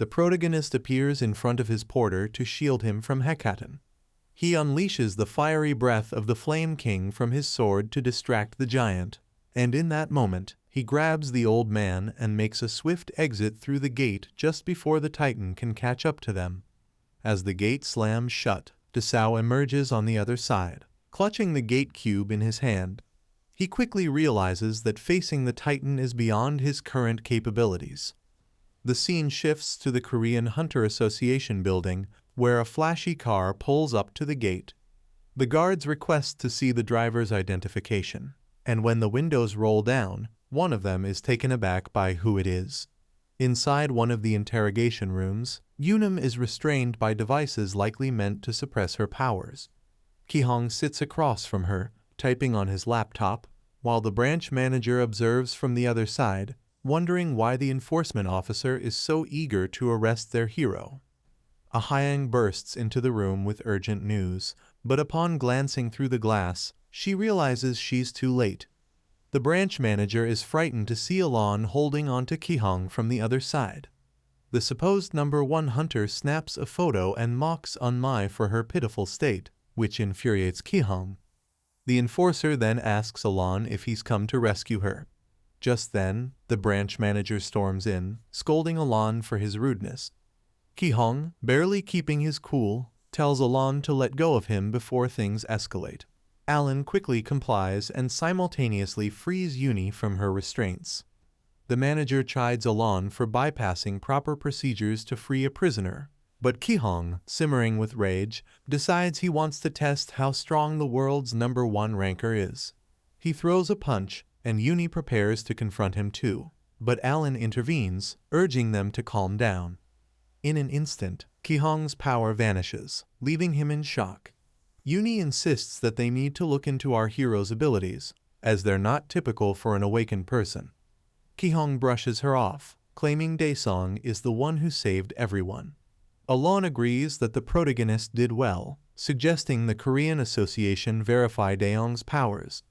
The protagonist appears in front of his porter to shield him from Hecatan. He unleashes the fiery breath of the Flame King from his sword to distract the giant, and in that moment, he grabs the old man and makes a swift exit through the gate just before the Titan can catch up to them. As the gate slams shut, Desao emerges on the other side, clutching the gate cube in his hand. He quickly realizes that facing the Titan is beyond his current capabilities. The scene shifts to the Korean Hunter Association building, where a flashy car pulls up to the gate. The guards request to see the driver's identification, and when the windows roll down, one of them is taken aback by who it is. Inside one of the interrogation rooms, Yunam is restrained by devices likely meant to suppress her powers. Ki-hong sits across from her, typing on his laptop, while the branch manager observes from the other side, wondering why the enforcement officer is so eager to arrest their hero. A Hyang bursts into the room with urgent news, but upon glancing through the glass, she realizes she's too late. The branch manager is frightened to see Alon holding onto Ki-hong from the other side. The supposed number 1 hunter snaps a photo and mocks Unmai for her pitiful state, which infuriates Ki-hong. The enforcer then asks Alon if he's come to rescue her. Just then, the branch manager storms in, scolding Alon for his rudeness. Ki-hong, barely keeping his cool, tells Alon to let go of him before things escalate. Alan quickly complies and simultaneously frees Uni from her restraints. The manager chides Alon for bypassing proper procedures to free a prisoner, but Ki-hong, simmering with rage, decides he wants to test how strong the world's number 1 ranker is. He throws a punch, and Uni prepares to confront him too, but Alan intervenes, urging them to calm down. In an instant, Ki-hong's power vanishes, leaving him in shock. Uni insists that they need to look into our hero's abilities, as they're not typical for an awakened person. Ki-hong brushes her off, claiming Daesung is the one who saved everyone. Alon agrees that the protagonist did well, suggesting the Korean Association verify Daesung's powers.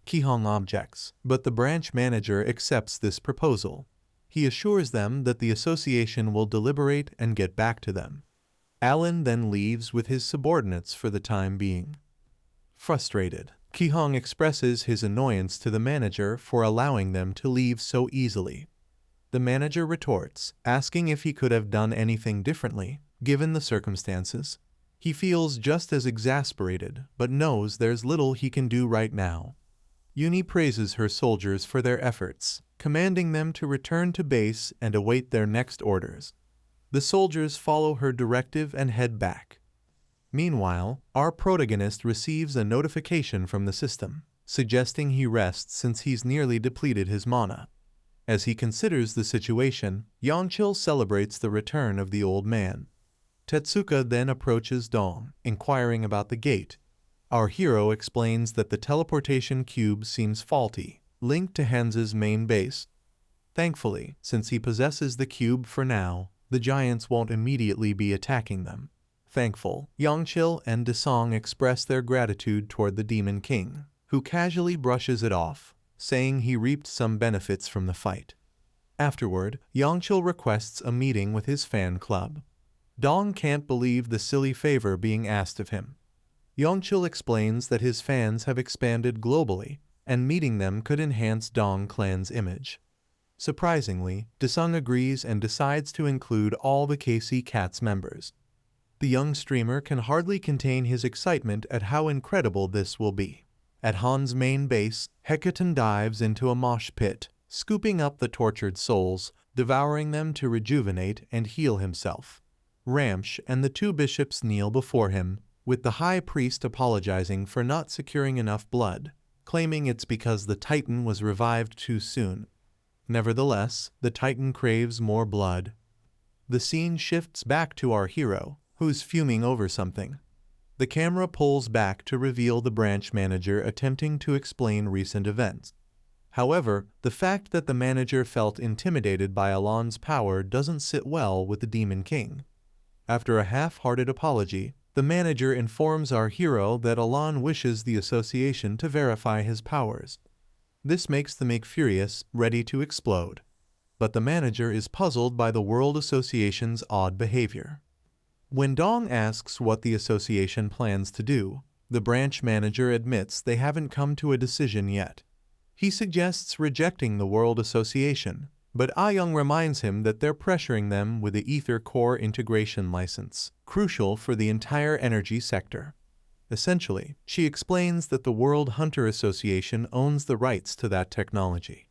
Ki-hong objects, but the branch manager accepts this proposal. He assures them that the association will deliberate and get back to them. Alan then leaves with his subordinates for the time being. Frustrated, Ki-hong expresses his annoyance to the manager for allowing them to leave so easily. The manager retorts, asking if he could have done anything differently, given the circumstances. He feels just as exasperated, but knows there's little he can do right now. Uni praises her soldiers for their efforts, commanding them to return to base and await their next orders. The soldiers follow her directive and head back. Meanwhile, our protagonist receives a notification from the system, suggesting he rests since he's nearly depleted his mana. As he considers the situation, Yongchil celebrates the return of the old man. Tetsuka then approaches Dong, inquiring about the gate. Our hero explains that the teleportation cube seems faulty, linked to Hansa's main base. Thankfully, since he possesses the cube for now, the giants won't immediately be attacking them. Thankful, Yongchil and Daesung express their gratitude toward the Demon King, who casually brushes it off, saying he reaped some benefits from the fight. Afterward, Yongchil requests a meeting with his fan club. Dong can't believe the silly favor being asked of him. Yongchil explains that his fans have expanded globally, and meeting them could enhance Dong Clan's image. Surprisingly, Daesung agrees and decides to include all the KC Cats members. The young streamer can hardly contain his excitement at how incredible this will be. At Han's main base, Hecatan dives into a mosh pit, scooping up the tortured souls, devouring them to rejuvenate and heal himself. Ramsh and the 2 bishops kneel before him, with the high priest apologizing for not securing enough blood, claiming it's because the Titan was revived too soon. Nevertheless, the Titan craves more blood. The scene shifts back to our hero, who's fuming over something. The camera pulls back to reveal the branch manager attempting to explain recent events. However, the fact that the manager felt intimidated by Alon's power doesn't sit well with the Demon King. After a half-hearted apology, the manager informs our hero that Alon wishes the association to verify his powers. This makes them furious, ready to explode. but the manager is puzzled by the World Association's odd behavior. When Dong asks what the association plans to do, the branch manager admits they haven't come to a decision yet. He suggests rejecting the World Association, but Ah-young reminds him that they're pressuring them with the Ether Core integration license, crucial for the entire energy sector. Essentially, she explains that the World Hunter Association owns the rights to that technology.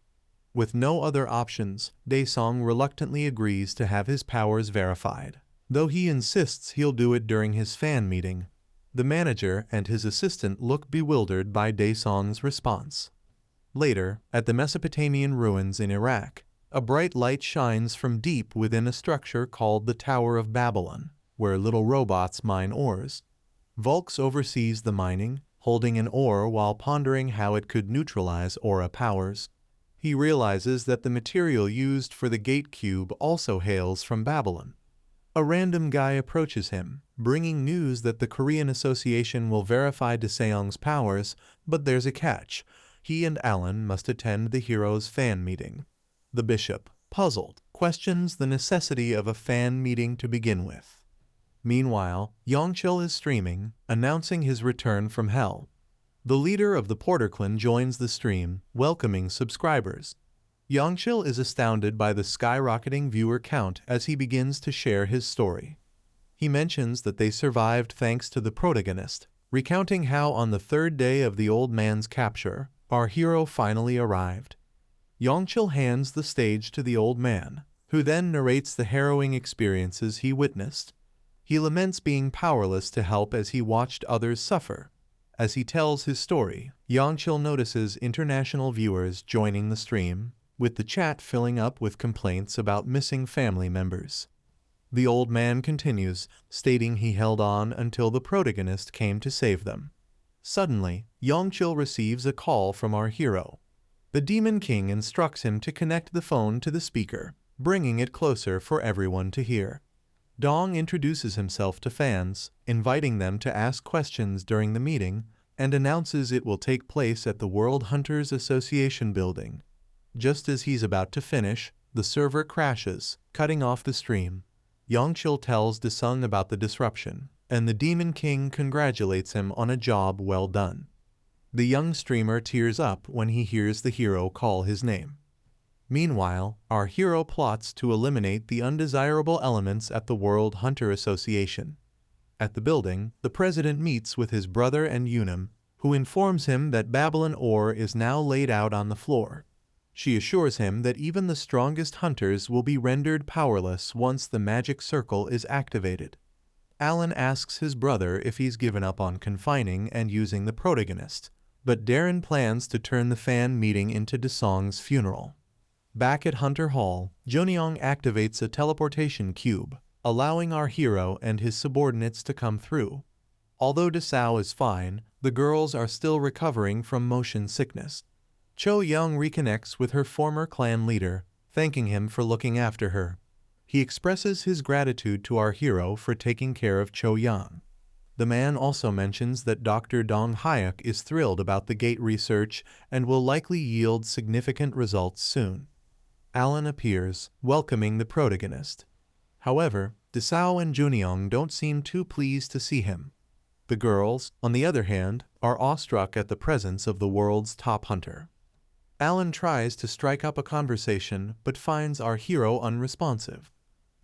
With no other options, Daesung reluctantly agrees to have his powers verified, though he insists he'll do it during his fan meeting. The manager and his assistant look bewildered by Daesung's response. Later, at the Mesopotamian ruins in Iraq, a bright light shines from deep within a structure called the Tower of Babylon, where little robots mine ores. Volks oversees the mining, holding an ore while pondering how it could neutralize aura powers. He realizes that the material used for the gate cube also hails from Babylon. A random guy approaches him, bringing news that the Korean Association will verify Daesung's powers, but there's a catch. He and Alan must attend the hero's fan meeting. The bishop, puzzled, questions the necessity of a fan meeting to begin with. Meanwhile, Yongchil is streaming, announcing his return from hell. The leader of the Porter clan joins the stream, welcoming subscribers. Yongchil is astounded by the skyrocketing viewer count as he begins to share his story. He mentions that they survived thanks to the protagonist, recounting how on the third day of the old man's capture, our hero finally arrived. Yongchil hands the stage to the old man, who then narrates the harrowing experiences he witnessed. He laments being powerless to help as he watched others suffer. As he tells his story, Yongchil notices international viewers joining the stream, with the chat filling up with complaints about missing family members. The old man continues, stating he held on until the protagonist came to save them. Suddenly, Yongchil receives a call from our hero. The Demon King instructs him to connect the phone to the speaker, bringing it closer for everyone to hear. Dong introduces himself to fans, inviting them to ask questions during the meeting, and announces it will take place at the World Hunters Association building. Just as he's about to finish, the server crashes, cutting off the stream. Yongchil tells Daesung about the disruption, and the Demon King congratulates him on a job well done. The young streamer tears up when he hears the hero call his name. Meanwhile, our hero plots to eliminate the undesirable elements at the World Hunter Association. At the building, the president meets with his brother and Unum, who informs him that Babylon ore is now laid out on the floor. She assures him that even the strongest hunters will be rendered powerless once the magic circle is activated. Alan asks his brother if he's given up on confining and using the protagonist, but Darren plans to turn the fan meeting into Daesung's funeral. Back at Hunter Hall, Joneong activates a teleportation cube, allowing our hero and his subordinates to come through. Although Desao is fine, the girls are still recovering from motion sickness. Cho Young reconnects with her former clan leader, thanking him for looking after her. He expresses his gratitude to our hero for taking care of Cho Young. The man also mentions that Dr. Dong Hyuk is thrilled about the gate research and will likely yield significant results soon. Alan appears, welcoming the protagonist. However, Desao and Joneong don't seem too pleased to see him. The girls, on the other hand, are awestruck at the presence of the world's top hunter. Alan tries to strike up a conversation but finds our hero unresponsive.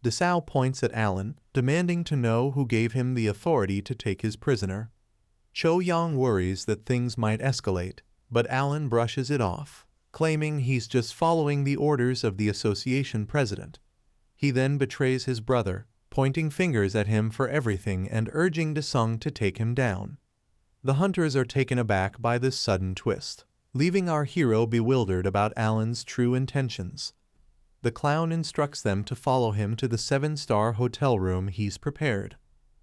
Desao points at Alan, demanding to know who gave him the authority to take his prisoner. Cho Yang worries that things might escalate, but Alan brushes it off, claiming he's just following the orders of the association president. He then betrays his brother, pointing fingers at him for everything and urging Daesung to take him down. The hunters are taken aback by this sudden twist, leaving our hero bewildered about Alan's true intentions. The clown instructs them to follow him to the 7-star hotel room he's prepared.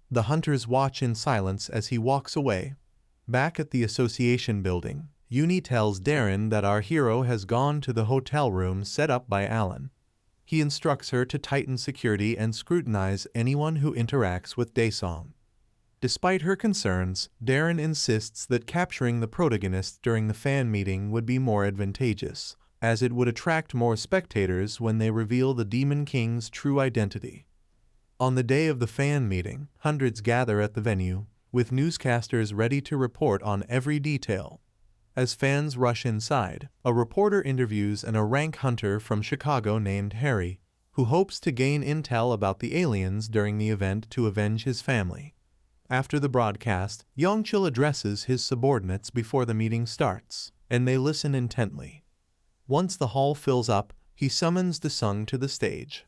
The hunters watch in silence as he walks away. Back at the association building, Uni tells Darren that our hero has gone to the hotel room set up by Alan. He instructs her to tighten security and scrutinize anyone who interacts with Daesung. Despite her concerns, Darren insists that capturing the protagonist during the fan meeting would be more advantageous, as it would attract more spectators when they reveal the Demon King's true identity. On the day of the fan meeting, hundreds gather at the venue, with newscasters ready to report on every detail. As fans rush inside, a reporter interviews an rank hunter from Chicago named Harry, who hopes to gain intel about the aliens during the event to avenge his family. After the broadcast, Yongchil addresses his subordinates before the meeting starts, and they listen intently. Once the hall fills up, he summons Desung to the stage.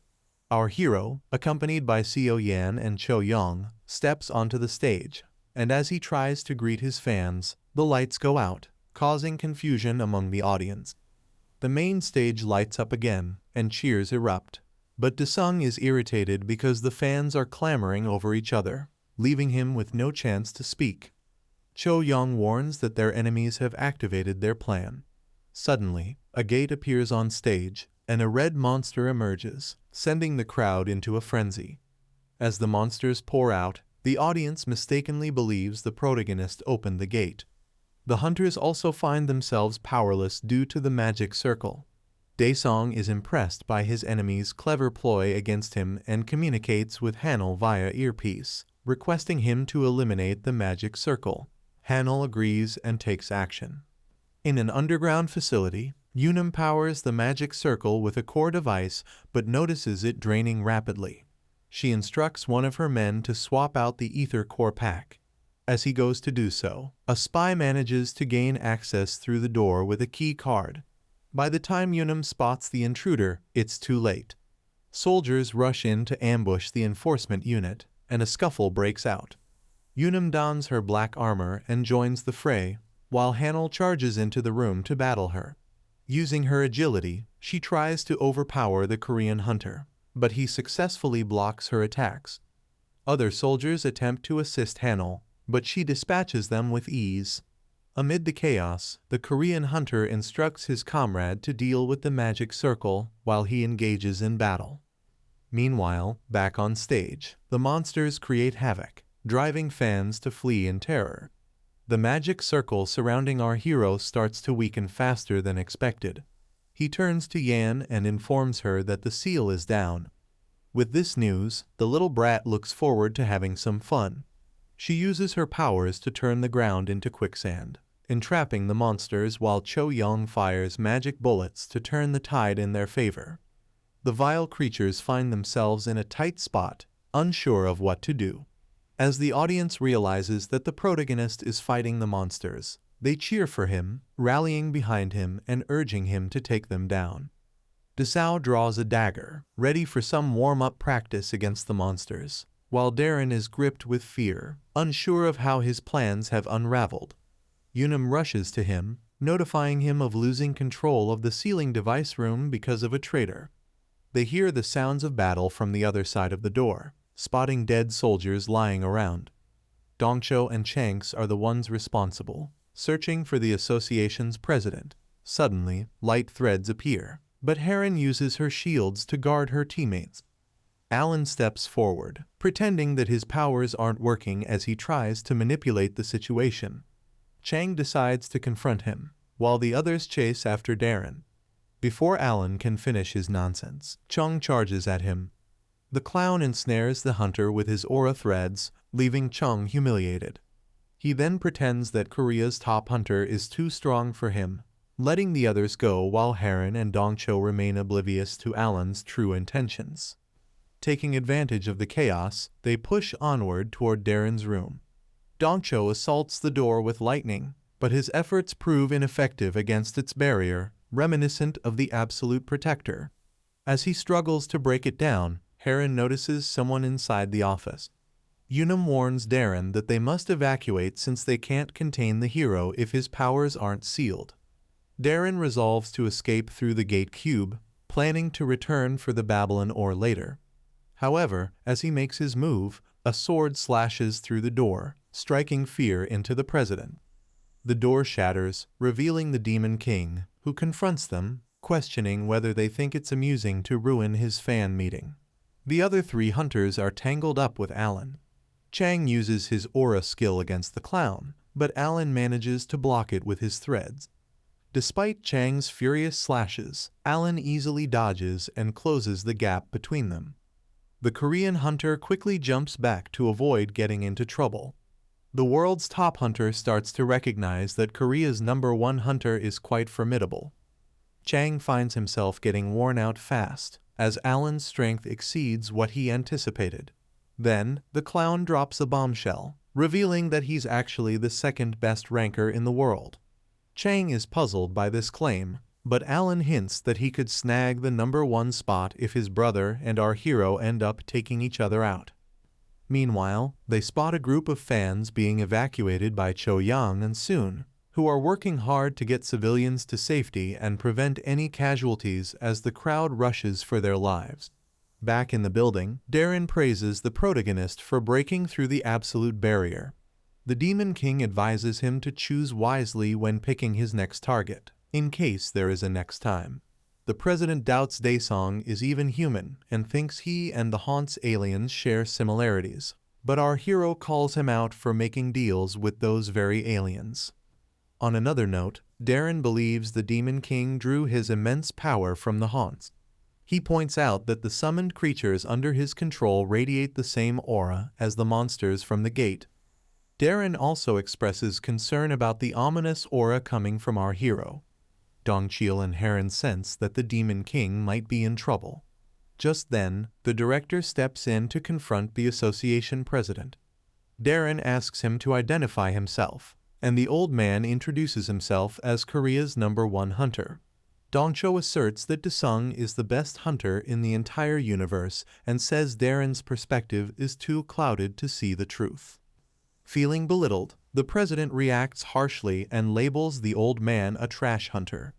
Our hero, accompanied by Seo Yan and Cho Yong, steps onto the stage, and as he tries to greet his fans, the lights go out, causing confusion among the audience. The main stage lights up again, and cheers erupt. But Desung is irritated because the fans are clamoring over each other, leaving him with no chance to speak. Cho Yong warns that their enemies have activated their plan. Suddenly, a gate appears on stage, and a red monster emerges, sending the crowd into a frenzy. As the monsters pour out, the audience mistakenly believes the protagonist opened the gate. The hunters also find themselves powerless due to the magic circle. Daesong is impressed by his enemy's clever ploy against him and communicates with Hanel via earpiece, requesting him to eliminate the magic circle. Hanel agrees and takes action. In an underground facility, Yunam powers the magic circle with a core device but notices it draining rapidly. She instructs one of her men to swap out the ether core pack. As he goes to do so, a spy manages to gain access through the door with a key card. By the time Yunam spots the intruder, it's too late. Soldiers rush in to ambush the enforcement unit, and a scuffle breaks out. Yunam dons her black armor and joins the fray, while Hanel charges into the room to battle her. Using her agility, she tries to overpower the Korean hunter, but he successfully blocks her attacks. Other soldiers attempt to assist Hanel, but she dispatches them with ease. Amid the chaos, the Korean hunter instructs his comrade to deal with the magic circle while he engages in battle. Meanwhile, back on stage, the monsters create havoc, driving fans to flee in terror. The magic circle surrounding our hero starts to weaken faster than expected. He turns to Yan and informs her that the seal is down. With this news, the little brat looks forward to having some fun. She uses her powers to turn the ground into quicksand, entrapping the monsters while Cho Yong fires magic bullets to turn the tide in their favor. The vile creatures find themselves in a tight spot, unsure of what to do. As the audience realizes that the protagonist is fighting the monsters, they cheer for him, rallying behind him and urging him to take them down. Desao draws a dagger, ready for some warm-up practice against the monsters, while Darren is gripped with fear, unsure of how his plans have unraveled. Yunam rushes to him, notifying him of losing control of the sealing device room because of a traitor. They hear the sounds of battle from the other side of the door, spotting dead soldiers lying around. Dongcho and Chanks are the ones responsible, searching for the association's president. Suddenly, light threads appear, but Heron uses her shields to guard her teammates. Alan steps forward, pretending that his powers aren't working as he tries to manipulate the situation. Chang decides to confront him, while the others chase after Darren. Before Alan can finish his nonsense, Chung charges at him. The clown ensnares the hunter with his aura threads, leaving Chung humiliated. He then pretends that Korea's top hunter is too strong for him, letting the others go while Heron and Dongcho remain oblivious to Alan's true intentions. Taking advantage of the chaos, they push onward toward Darren's room. Dongcho assaults the door with lightning, but his efforts prove ineffective against its barrier, reminiscent of the Absolute Protector. As he struggles to break it down, Heron notices someone inside the office. Yunam warns Darren that they must evacuate since they can't contain the hero if his powers aren't sealed. Darren resolves to escape through the gate cube, planning to return for the Babylon ore later. However, as he makes his move, a sword slashes through the door, striking fear into the president. The door shatters, revealing the Demon King, who confronts them, questioning whether they think it's amusing to ruin his fan meeting. The other three hunters are tangled up with Alan. Chang uses his aura skill against the clown, but Alan manages to block it with his threads. Despite Chang's furious slashes, Alan easily dodges and closes the gap between them. The Korean hunter quickly jumps back to avoid getting into trouble. The world's top hunter starts to recognize that Korea's #1 hunter is quite formidable. Chang finds himself getting worn out fast, as Alan's strength exceeds what he anticipated. Then, the clown drops a bombshell, revealing that he's actually the second best ranker in the world. Chang is puzzled by this claim, but Alan hints that he could snag the #1 spot if his brother and our hero end up taking each other out. Meanwhile, they spot a group of fans being evacuated by Cho Yang and Soon, who are working hard to get civilians to safety and prevent any casualties as the crowd rushes for their lives. Back in the building, Darren praises the protagonist for breaking through the absolute barrier. The Demon King advises him to choose wisely when picking his next target, in case there is a next time. The president doubts Daesung is even human and thinks he and the Haunt's aliens share similarities, but our hero calls him out for making deals with those very aliens. On another note, Darren believes the Demon King drew his immense power from the Haunts. He points out that the summoned creatures under his control radiate the same aura as the monsters from the gate. Darren also expresses concern about the ominous aura coming from our hero. Dongcheol and Heron sense that the Demon King might be in trouble. Just then, the director steps in to confront the association president. Darren asks him to identify himself, and the old man introduces himself as Korea's #1 hunter. Dongcheol asserts that Daesung is the best hunter in the entire universe and says Darren's perspective is too clouded to see the truth. Feeling belittled, the president reacts harshly and labels the old man a trash hunter.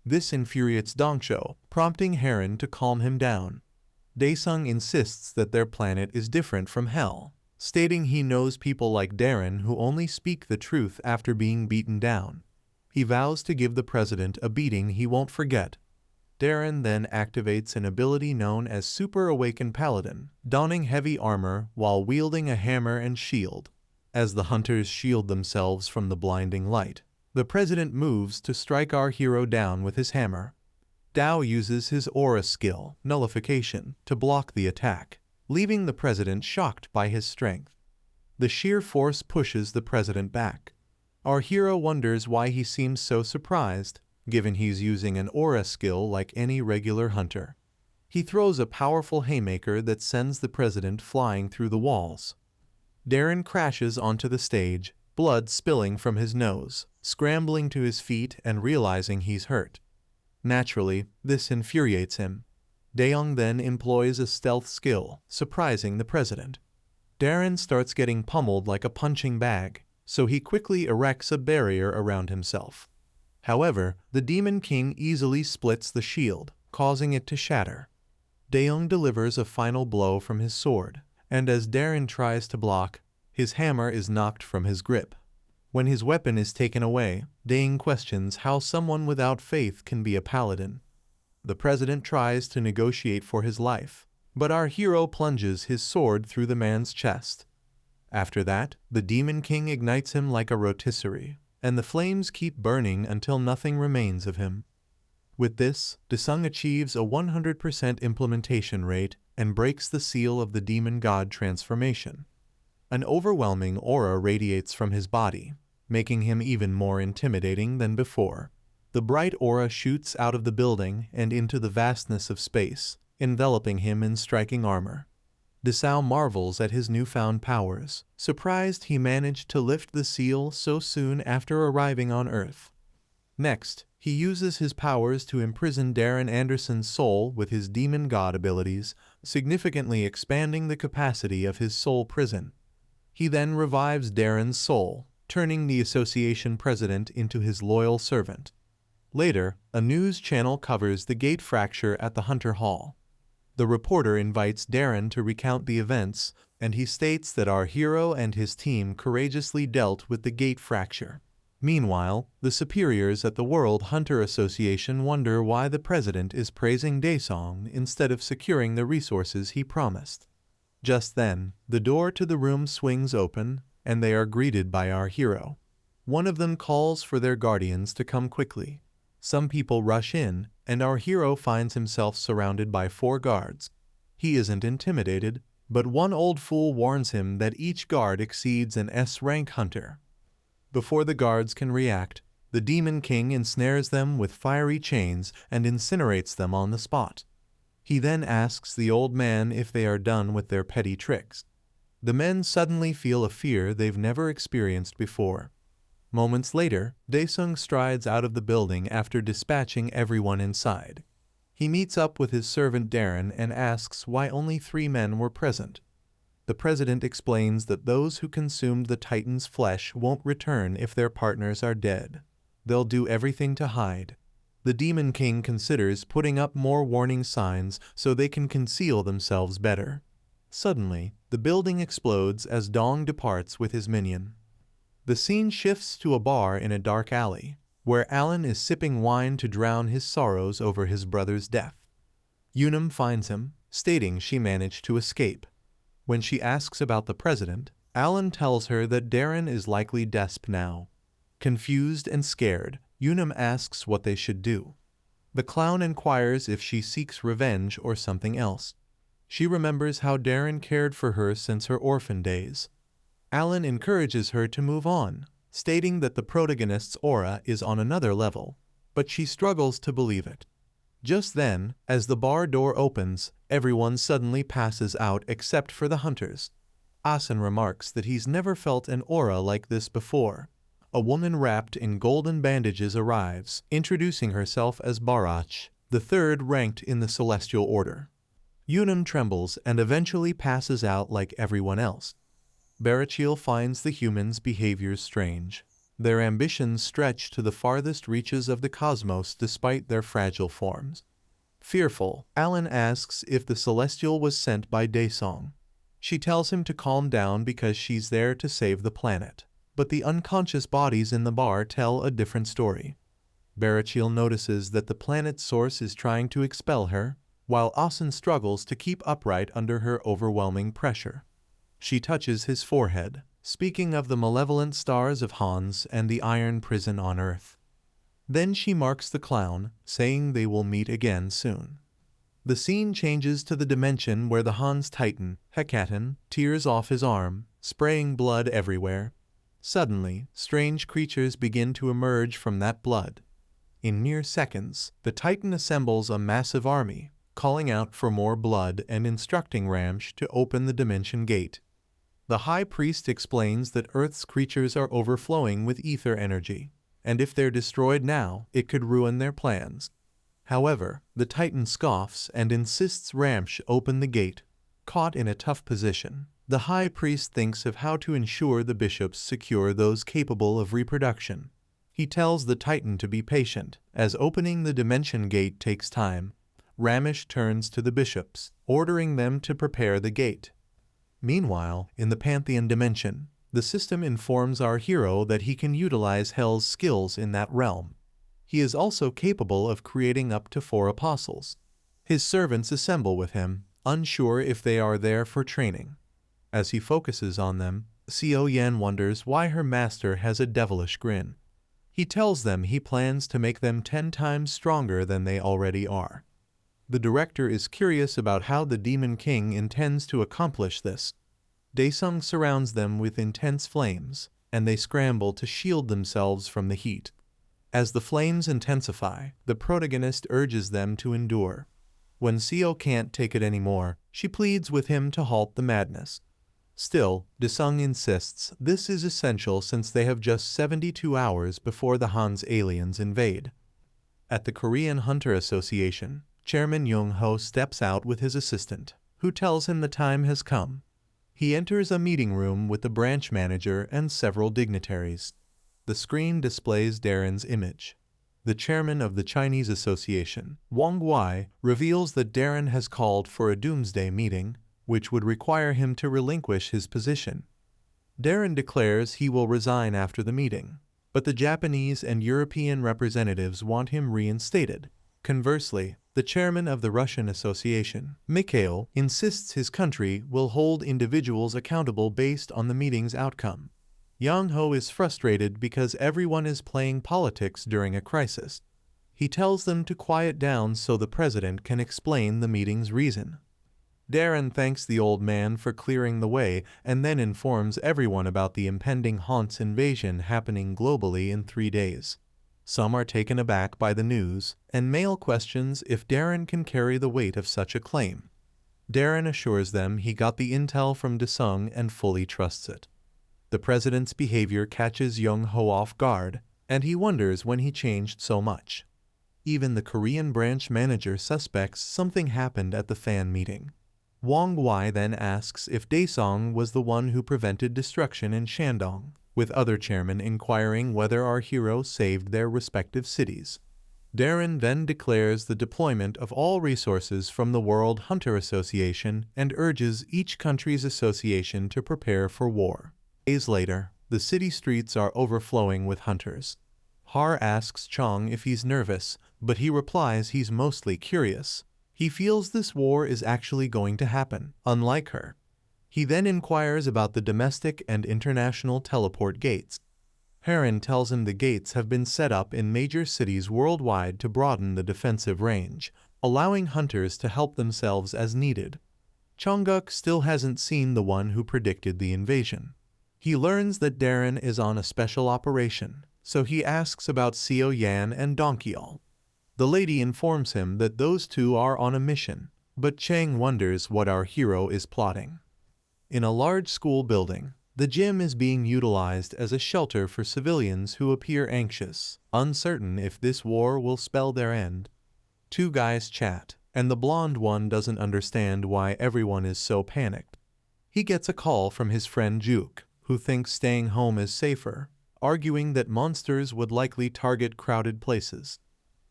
This infuriates Dongcheol, prompting Heron to calm him down. Daesung insists that their planet is different from Hell, stating he knows people like Darren who only speak the truth after being beaten down. He vows to give the president a beating he won't forget. Darren then activates an ability known as Super Awakened Paladin, donning heavy armor while wielding a hammer and shield. As the hunters shield themselves from the blinding light, the president moves to strike our hero down with his hammer. Dao uses his aura skill, Nullification, to block the attack, leaving the president shocked by his strength. The sheer force pushes the president back. Our hero wonders why he seems so surprised, given he's using an aura skill like any regular hunter. He throws a powerful haymaker that sends the president flying through the walls. Darren crashes onto the stage, blood spilling from his nose, scrambling to his feet and realizing he's hurt. Naturally, this infuriates him. Daeyoung then employs a stealth skill, surprising the president. Darren starts getting pummeled like a punching bag, so he quickly erects a barrier around himself. However, the Demon King easily splits the shield, causing it to shatter. Daeyoung delivers a final blow from his sword, and as Darren tries to block, his hammer is knocked from his grip. When his weapon is taken away, Daeyoung questions how someone without faith can be a paladin. The president tries to negotiate for his life, but our hero plunges his sword through the man's chest. After that, the Demon King ignites him like a rotisserie, and the flames keep burning until nothing remains of him. With this, Daesung achieves a 100% implementation rate and breaks the seal of the demon god transformation. An overwhelming aura radiates from his body, making him even more intimidating than before. The bright aura shoots out of the building and into the vastness of space, enveloping him in striking armor. Daesung marvels at his newfound powers, surprised he managed to lift the seal so soon after arriving on Earth. Next, he uses his powers to imprison Darren Anderson's soul with his demon god abilities, significantly expanding the capacity of his soul prison. He then revives Darren's soul, turning the association president into his loyal servant. Later, a news channel covers the gate fracture at the Hunter Hall. The reporter invites Darren to recount the events, and he states that our hero and his team courageously dealt with the gate fracture. Meanwhile, the superiors at the World Hunter Association wonder why the president is praising Daesung instead of securing the resources he promised. Just then, the door to the room swings open, and they are greeted by our hero. One of them calls for their guardians to come quickly. Some people rush in, and our hero finds himself surrounded by 4 guards. He isn't intimidated, but one old fool warns him that each guard exceeds an S-rank hunter. Before the guards can react, the Demon King ensnares them with fiery chains and incinerates them on the spot. He then asks the old man if they are done with their petty tricks. The men suddenly feel a fear they've never experienced before. Moments later, Daesung strides out of the building after dispatching everyone inside. He meets up with his servant Darren and asks why only 3 men were present. The president explains that those who consumed the Titan's flesh won't return if their partners are dead. They'll do everything to hide. The Demon King considers putting up more warning signs so they can conceal themselves better. Suddenly, the building explodes as Dong departs with his minion. The scene shifts to a bar in a dark alley, where Alan is sipping wine to drown his sorrows over his brother's death. Unum finds him, stating she managed to escape. When she asks about the president, Alan tells her that Darren is likely desp now. Confused and scared, Unum asks what they should do. The clown inquires if she seeks revenge or something else. She remembers how Darren cared for her since her orphan days. Alan encourages her to move on, stating that the protagonist's aura is on another level, but she struggles to believe it. Just then, as the bar door opens, everyone suddenly passes out except for the hunters. Asen remarks that he's never felt an aura like this before. A woman wrapped in golden bandages arrives, introducing herself as Barach, the 3rd ranked in the Celestial Order. Unum trembles and eventually passes out like everyone else. Barachiel finds the humans' behaviors strange. Their ambitions stretch to the farthest reaches of the cosmos despite their fragile forms. Fearful, Alan asks if the Celestial was sent by Daesung. She tells him to calm down because she's there to save the planet. But the unconscious bodies in the bar tell a different story. Barachiel notices that the planet's source is trying to expel her, while Asen struggles to keep upright under her overwhelming pressure. She touches his forehead, speaking of the malevolent stars of Hans and the iron prison on Earth. Then she marks the clown, saying they will meet again soon. The scene changes to the dimension where the Hans Titan, Hecatan, tears off his arm, spraying blood everywhere. Suddenly, strange creatures begin to emerge from that blood. In mere seconds, the Titan assembles a massive army, calling out for more blood and instructing Ramsh to open the dimension gate. The High Priest explains that Earth's creatures are overflowing with ether energy, and if they're destroyed now, it could ruin their plans. However, the Titan scoffs and insists Ramsh open the gate. Caught in a tough position, the High Priest thinks of how to ensure the bishops secure those capable of reproduction. He tells the Titan to be patient, as opening the dimension gate takes time. Ramish turns to the bishops, ordering them to prepare the gate. Meanwhile, in the Pantheon dimension, the system informs our hero that he can utilize Hell's skills in that realm. He is also capable of creating up to 4 apostles. His servants assemble with him, unsure if they are there for training. As he focuses on them, Xiao Yan wonders why her master has a devilish grin. He tells them he plans to make them 10 times stronger than they already are. The director is curious about how the Demon King intends to accomplish this. Daesung surrounds them with intense flames, and they scramble to shield themselves from the heat. As the flames intensify, the protagonist urges them to endure. When Xiao can't take it anymore, she pleads with him to halt the madness. Still, Daesung insists this is essential since they have just 72 hours before the Han's aliens invade. At the Korean Hunter Association, Chairman Jung-ho steps out with his assistant, who tells him the time has come. He enters a meeting room with the branch manager and several dignitaries. The screen displays Darren's image. The chairman of the Chinese Association, Wang Guai, reveals that Darren has called for a doomsday meeting, which would require him to relinquish his position. Darren declares he will resign after the meeting, but the Japanese and European representatives want him reinstated. Conversely, the chairman of the Russian Association, Mikhail, insists his country will hold individuals accountable based on the meeting's outcome. Yang Ho is frustrated because everyone is playing politics during a crisis. He tells them to quiet down so the president can explain the meeting's reason. Darren thanks the old man for clearing the way and then informs everyone about the impending Haunt's invasion happening globally in 3 days. Some are taken aback by the news, and Mail questions if Darren can carry the weight of such a claim. Darren assures them he got the intel from Desung and fully trusts it. The president's behavior catches Young-ho off guard, and he wonders when he changed so much. Even the Korean branch manager suspects something happened at the fan meeting. Wang Wei then asks if Daesung was the one who prevented destruction in Shandong, with other chairmen inquiring whether our hero saved their respective cities. Darren then declares the deployment of all resources from the World Hunter Association and urges each country's association to prepare for war. Days later, the city streets are overflowing with hunters. Har asks Chong if he's nervous, but he replies he's mostly curious. He feels this war is actually going to happen, unlike her. He then inquires about the domestic and international teleport gates. Heron tells him the gates have been set up in major cities worldwide to broaden the defensive range, allowing hunters to help themselves as needed. Chongguk still hasn't seen the one who predicted the invasion. He learns that Darren is on a special operation, so he asks about Seo Yan and Donkyal. The lady informs him that those two are on a mission, but Chang wonders what our hero is plotting. In a large school building, the gym is being utilized as a shelter for civilians who appear anxious, uncertain if this war will spell their end. Two guys chat, and the blonde one doesn't understand why everyone is so panicked. He gets a call from his friend Juke, who thinks staying home is safer, arguing that monsters would likely target crowded places.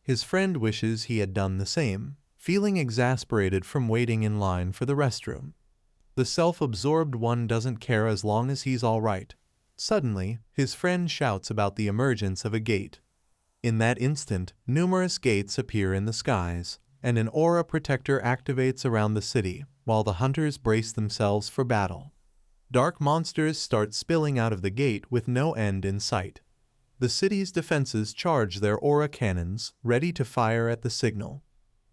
His friend wishes he had done the same, feeling exasperated from waiting in line for the restroom. The self-absorbed one doesn't care as long as he's all right. Suddenly, his friend shouts about the emergence of a gate. In that instant, numerous gates appear in the skies, and an aura protector activates around the city, while the hunters brace themselves for battle. Dark monsters start spilling out of the gate with no end in sight. The city's defenses charge their aura cannons, ready to fire at the signal.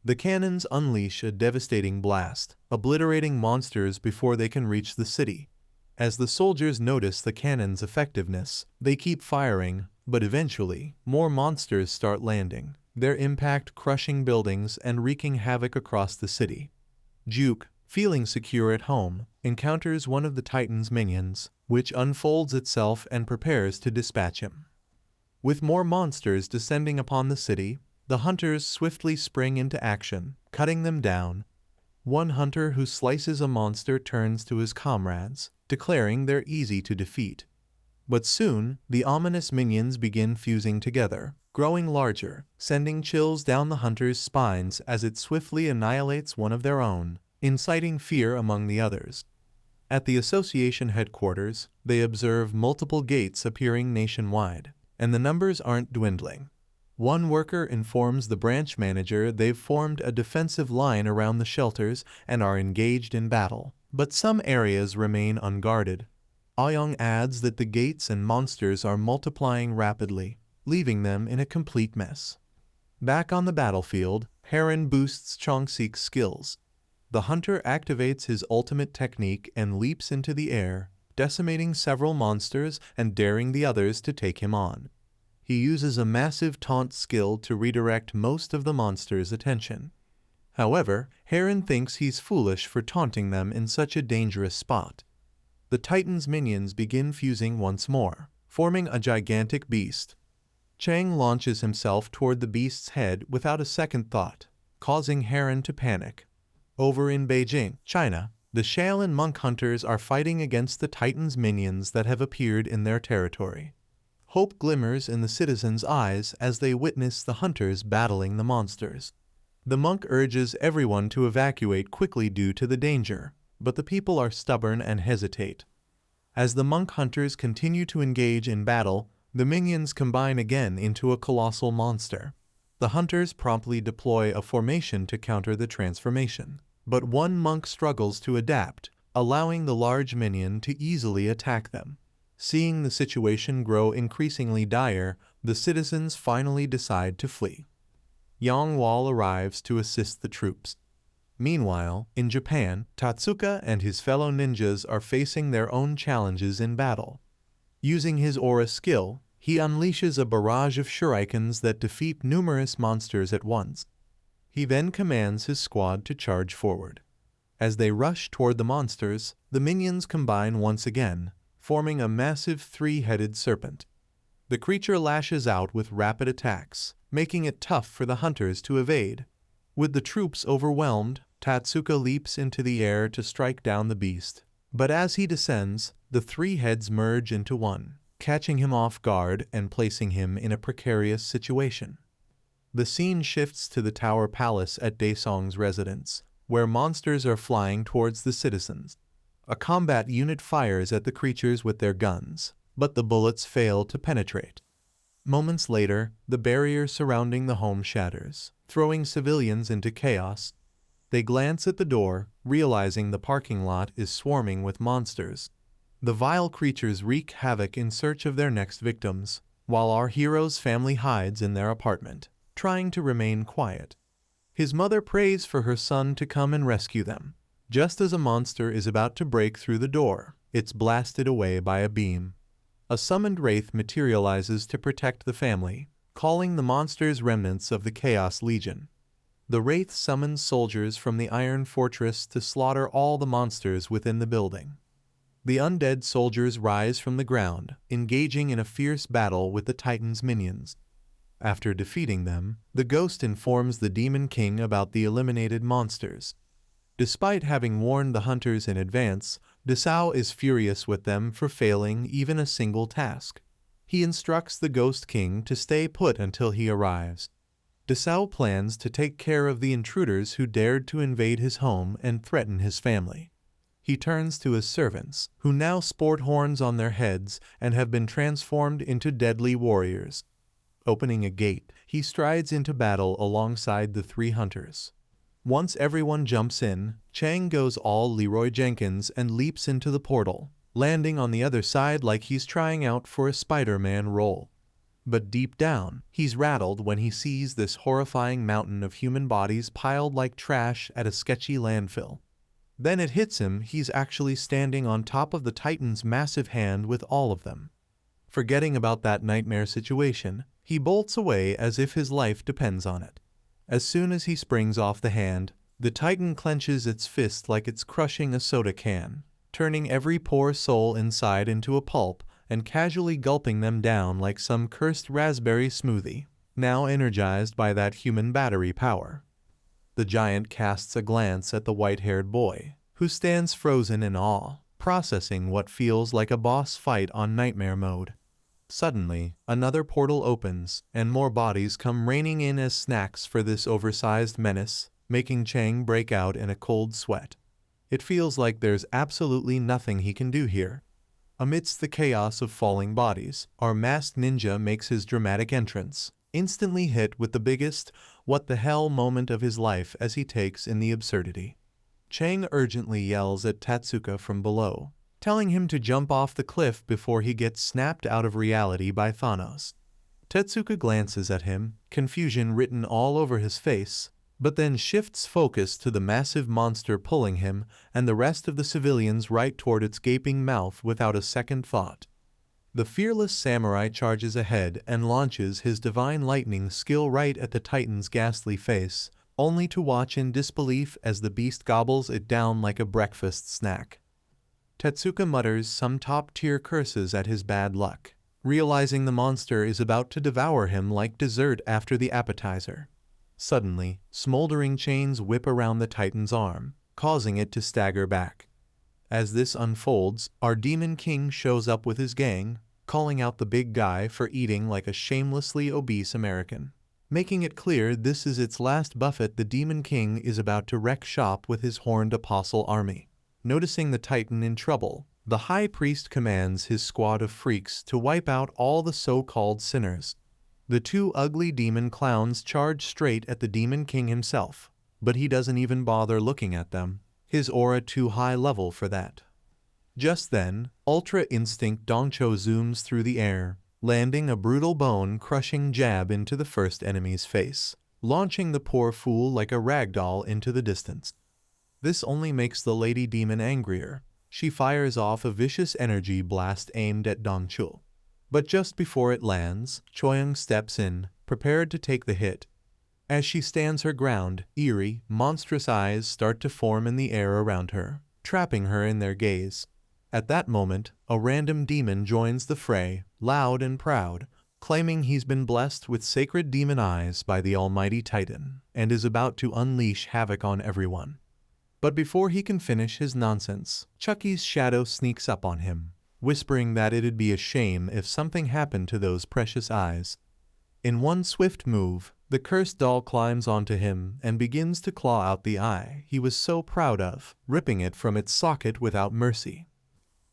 The cannons unleash a devastating blast, obliterating monsters before they can reach the city. As the soldiers notice the cannons' effectiveness, they keep firing, but eventually, more monsters start landing, their impact crushing buildings and wreaking havoc across the city. Juke, feeling secure at home, encounters one of the Titan's minions, which unfolds itself and prepares to dispatch him. With more monsters descending upon the city, the hunters swiftly spring into action, cutting them down. One hunter who slices a monster turns to his comrades, declaring they're easy to defeat. But soon, the ominous minions begin fusing together, growing larger, sending chills down the hunter's spines as it swiftly annihilates one of their own, inciting fear among the others. At the association headquarters, they observe multiple gates appearing nationwide, and the numbers aren't dwindling. One worker informs the branch manager they've formed a defensive line around the shelters and are engaged in battle, but some areas remain unguarded. Aoyong adds that the gates and monsters are multiplying rapidly, leaving them in a complete mess. Back on the battlefield, Heron boosts Chongsik's skills. The hunter activates his ultimate technique and leaps into the air, decimating several monsters and daring the others to take him on. He uses a massive taunt skill to redirect most of the monsters' attention. However, Heron thinks he's foolish for taunting them in such a dangerous spot. The Titan's minions begin fusing once more, forming a gigantic beast. Chang launches himself toward the beast's head without a second thought, causing Heron to panic. Over in Beijing, China, the Shaolin monk hunters are fighting against the Titan's minions that have appeared in their territory. Hope glimmers in the citizens' eyes as they witness the hunters battling the monsters. The monk urges everyone to evacuate quickly due to the danger, but the people are stubborn and hesitate. As the monk hunters continue to engage in battle, the minions combine again into a colossal monster. The hunters promptly deploy a formation to counter the transformation, but one monk struggles to adapt, allowing the large minion to easily attack them. Seeing the situation grow increasingly dire, the citizens finally decide to flee. Yang Wall arrives to assist the troops. Meanwhile, in Japan, Tatsuka and his fellow ninjas are facing their own challenges in battle. Using his aura skill, he unleashes a barrage of shurikens that defeat numerous monsters at once. He then commands his squad to charge forward. As they rush toward the monsters, the minions combine once again, forming a massive three-headed serpent. The creature lashes out with rapid attacks, making it tough for the hunters to evade. With the troops overwhelmed, Tatsuka leaps into the air to strike down the beast. But as he descends, the three heads merge into one, catching him off guard and placing him in a precarious situation. The scene shifts to the Tower Palace at Daesong's residence, where monsters are flying towards the citizens. A combat unit fires at the creatures with their guns, but the bullets fail to penetrate. Moments later, the barrier surrounding the home shatters, throwing civilians into chaos. They glance at the door, realizing the parking lot is swarming with monsters. The vile creatures wreak havoc in search of their next victims, while our hero's family hides in their apartment, trying to remain quiet. His mother prays for her son to come and rescue them. Just as a monster is about to break through the door, it's blasted away by a beam. A summoned wraith materializes to protect the family, calling the monsters remnants of the Chaos Legion. The wraith summons soldiers from the Iron Fortress to slaughter all the monsters within the building. The undead soldiers rise from the ground, engaging in a fierce battle with the Titan's minions. After defeating them, the ghost informs the Demon King about the eliminated monsters. Despite having warned the hunters in advance, Desao is furious with them for failing even a single task. He instructs the Ghost King to stay put until he arrives. Desao plans to take care of the intruders who dared to invade his home and threaten his family. He turns to his servants, who now sport horns on their heads and have been transformed into deadly warriors. Opening a gate, he strides into battle alongside the three hunters. Once everyone jumps in, Chang goes all Leroy Jenkins and leaps into the portal, landing on the other side like he's trying out for a Spider-Man role. But deep down, he's rattled when he sees this horrifying mountain of human bodies piled like trash at a sketchy landfill. Then it hits him he's actually standing on top of the Titan's massive hand with all of them. Forgetting about that nightmare situation, he bolts away as if his life depends on it. As soon as he springs off the hand, the Titan clenches its fist like it's crushing a soda can, turning every poor soul inside into a pulp and casually gulping them down like some cursed raspberry smoothie, now energized by that human battery power. The giant casts a glance at the white-haired boy, who stands frozen in awe, processing what feels like a boss fight on nightmare mode. Suddenly, another portal opens, and more bodies come raining in as snacks for this oversized menace, making Chang break out in a cold sweat. It feels like there's absolutely nothing he can do here. Amidst the chaos of falling bodies, our masked ninja makes his dramatic entrance, instantly hit with the biggest what the hell moment of his life as he takes in the absurdity. Chang urgently yells at Tatsuka from below, telling him to jump off the cliff before he gets snapped out of reality by Thanos. Tetsuka glances at him, confusion written all over his face, but then shifts focus to the massive monster pulling him and the rest of the civilians right toward its gaping mouth without a second thought. The fearless samurai charges ahead and launches his divine lightning skill right at the Titan's ghastly face, only to watch in disbelief as the beast gobbles it down like a breakfast snack. Tetsuka mutters some top-tier curses at his bad luck, realizing the monster is about to devour him like dessert after the appetizer. Suddenly, smoldering chains whip around the Titan's arm, causing it to stagger back. As this unfolds, our Demon King shows up with his gang, calling out the big guy for eating like a shamelessly obese American. Making it clear this is its last buffet, the Demon King is about to wreck shop with his horned apostle army. Noticing the Titan in trouble, the High Priest commands his squad of freaks to wipe out all the so-called sinners. The two ugly demon clowns charge straight at the Demon King himself, but he doesn't even bother looking at them, his aura too high level for that. Just then, Ultra Instinct Dongcho zooms through the air, landing a brutal bone-crushing jab into the first enemy's face. launching the poor fool like a rag doll into the distance. This only makes the lady demon angrier. She fires off a vicious energy blast aimed at Dongchul. But just before it lands, Choyang steps in, prepared to take the hit. As she stands her ground, eerie, monstrous eyes start to form in the air around her, trapping her in their gaze. At that moment, a random demon joins the fray, loud and proud, claiming he's been blessed with sacred demon eyes by the almighty Titan, and is about to unleash havoc on everyone. But before he can finish his nonsense, Chucky's shadow sneaks up on him, whispering that it'd be a shame if something happened to those precious eyes. In one swift move, the cursed doll climbs onto him and begins to claw out the eye he was so proud of, ripping it from its socket without mercy.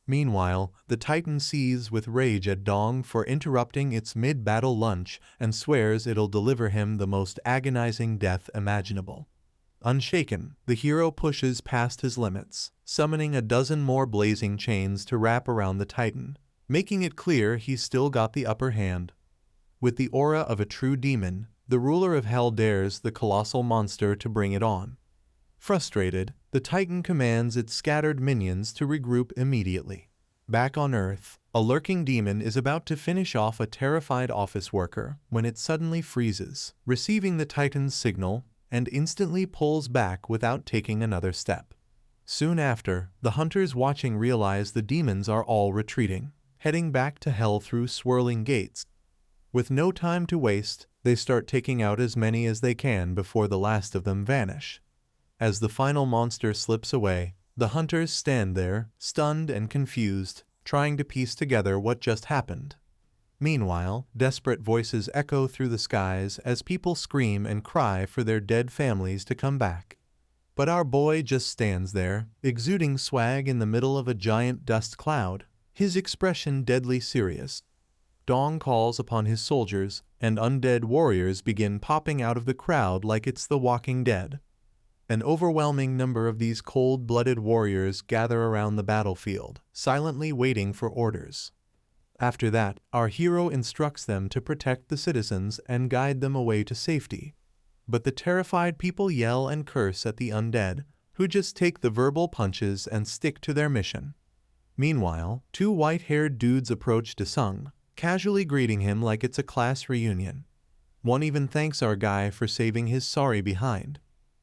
Meanwhile, the Titan seethes with rage at Dong for interrupting its mid-battle lunch and swears it'll deliver him the most agonizing death imaginable. Unshaken, the hero pushes past his limits, summoning a dozen more blazing chains to wrap around the Titan, making it clear he's still got the upper hand. With the aura of a true demon, the ruler of hell dares the colossal monster to bring it on. Frustrated, the Titan commands its scattered minions to regroup immediately. Back on Earth, a lurking demon is about to finish off a terrified office worker when it suddenly freezes, receiving the Titan's signal, and instantly pulls back without taking another step. Soon after, the hunters watching realize the demons are all retreating, heading back to hell through swirling gates. With no time to waste, they start taking out as many as they can before the last of them vanish. As the final monster slips away, the hunters stand there, stunned and confused, trying to piece together what just happened. Meanwhile, desperate voices echo through the skies as people scream and cry for their dead families to come back. But our boy just stands there, exuding swag in the middle of a giant dust cloud, his expression deadly serious. Dong calls upon his soldiers, and undead warriors begin popping out of the crowd like it's the Walking Dead. An overwhelming number of these cold-blooded warriors gather around the battlefield, silently waiting for orders. After that, our hero instructs them to protect the citizens and guide them away to safety. But the terrified people yell and curse at the undead, who just take the verbal punches and stick to their mission. Meanwhile, two white-haired dudes approach Desung, casually greeting him like it's a class reunion. One even thanks our guy for saving his sorry behind.